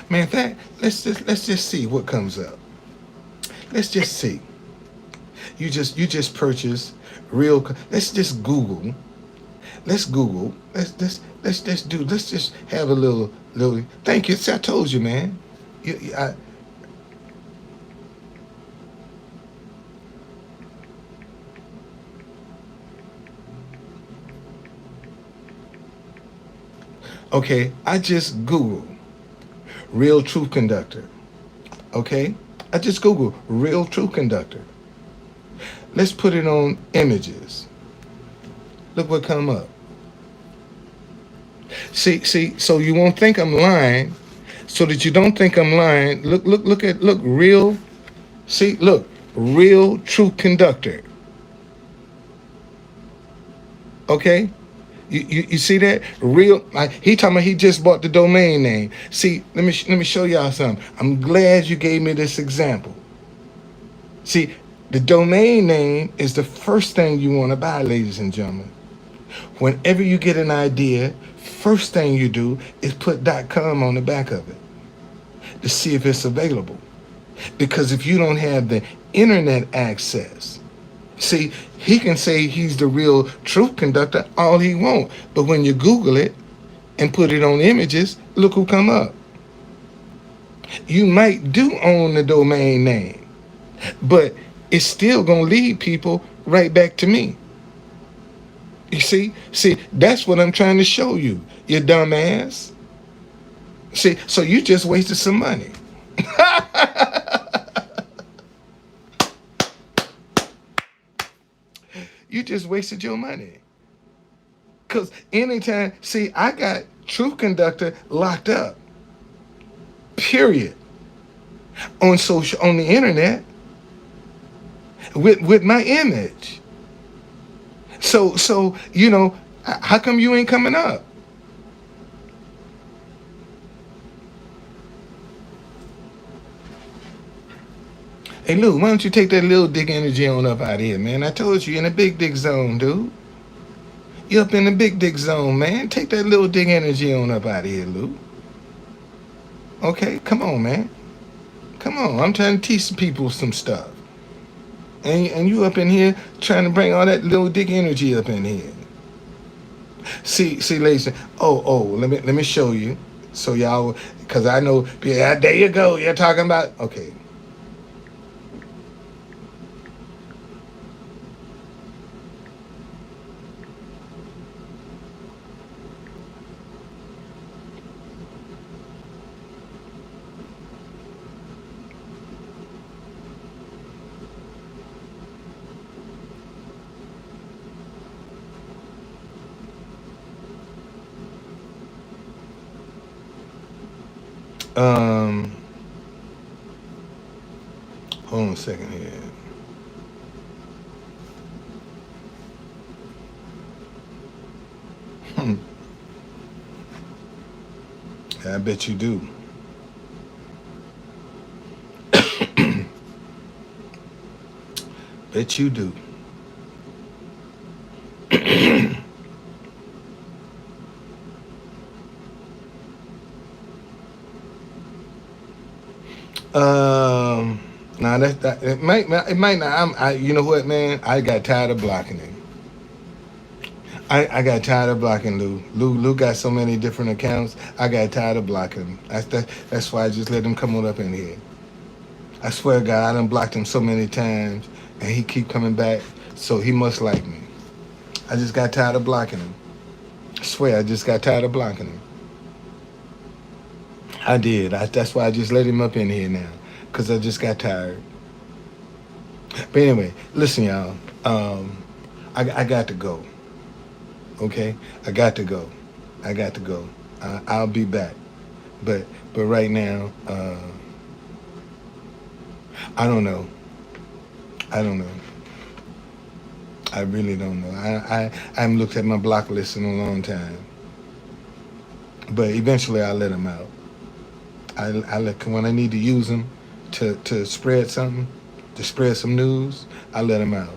just see what comes up. Let's just see. You just purchase real. Let's just Google. Let's Google. Let's just have a little. Thank you. See, I told you, man. Okay, I just Googled real Truth Conductor. Okay, I just Googled real Truth Conductor. Let's put it on images. Look what come up. See, so you won't think I'm lying. So that you don't think I'm lying, look, real. See, look, real Truth Conductor. Okay? You see that? Real, he talking about he just bought the domain name. See, let me show y'all something. I'm glad you gave me this example. See, the domain name is the first thing you want to buy, ladies and gentlemen. Whenever you get an idea, first thing you do is put .com on the back of it to see if it's available. Because if you don't have the internet access, see, he can say he's the real Truth Conductor all he wants, but when you Google it and put it on images, look who come up. You might do own the domain name, but it's still gonna lead people right back to me. You see, that's what I'm trying to show you, you dumbass. See, so you just wasted some money. You just wasted your money. Because anytime, see, I got Truth Conductor locked up. Period. On the internet. with my image. So how come you ain't coming up? Hey Lou, why don't you take that little dick energy on up out of here, man? I told you, you're in the big dick zone, dude. You up in the big dick zone, man. Take that little dick energy on up out of here, Lou. Okay, come on, man. Come on. I'm trying to teach people some stuff. And you up in here trying to bring all that little dick energy up in here. See, ladies. Let me show you. So y'all, because I know, yeah, there you go. You're talking about, okay. Um, hold on a second here. I bet you do. Bet you do. Um, now that it might not. You know what, man? I got tired of blocking him. I got tired of blocking Lou. Lou got so many different accounts. I got tired of blocking him. That's why I just let him come on up in here. I swear to God, I done blocked him so many times, and he keep coming back. So he must like me. I just got tired of blocking him. I swear, I just got tired of blocking him. I did. That's why I just let him up in here now, cause I just got tired. But anyway, listen, y'all. I got to go. Okay, I got to go. I got to go. I'll be back. But right now, I don't know. I don't know. I really don't know. I haven't looked at my block list in a long time. But eventually, I'll let them out. I let when I need to use them to spread something, to spread some news. I let them out.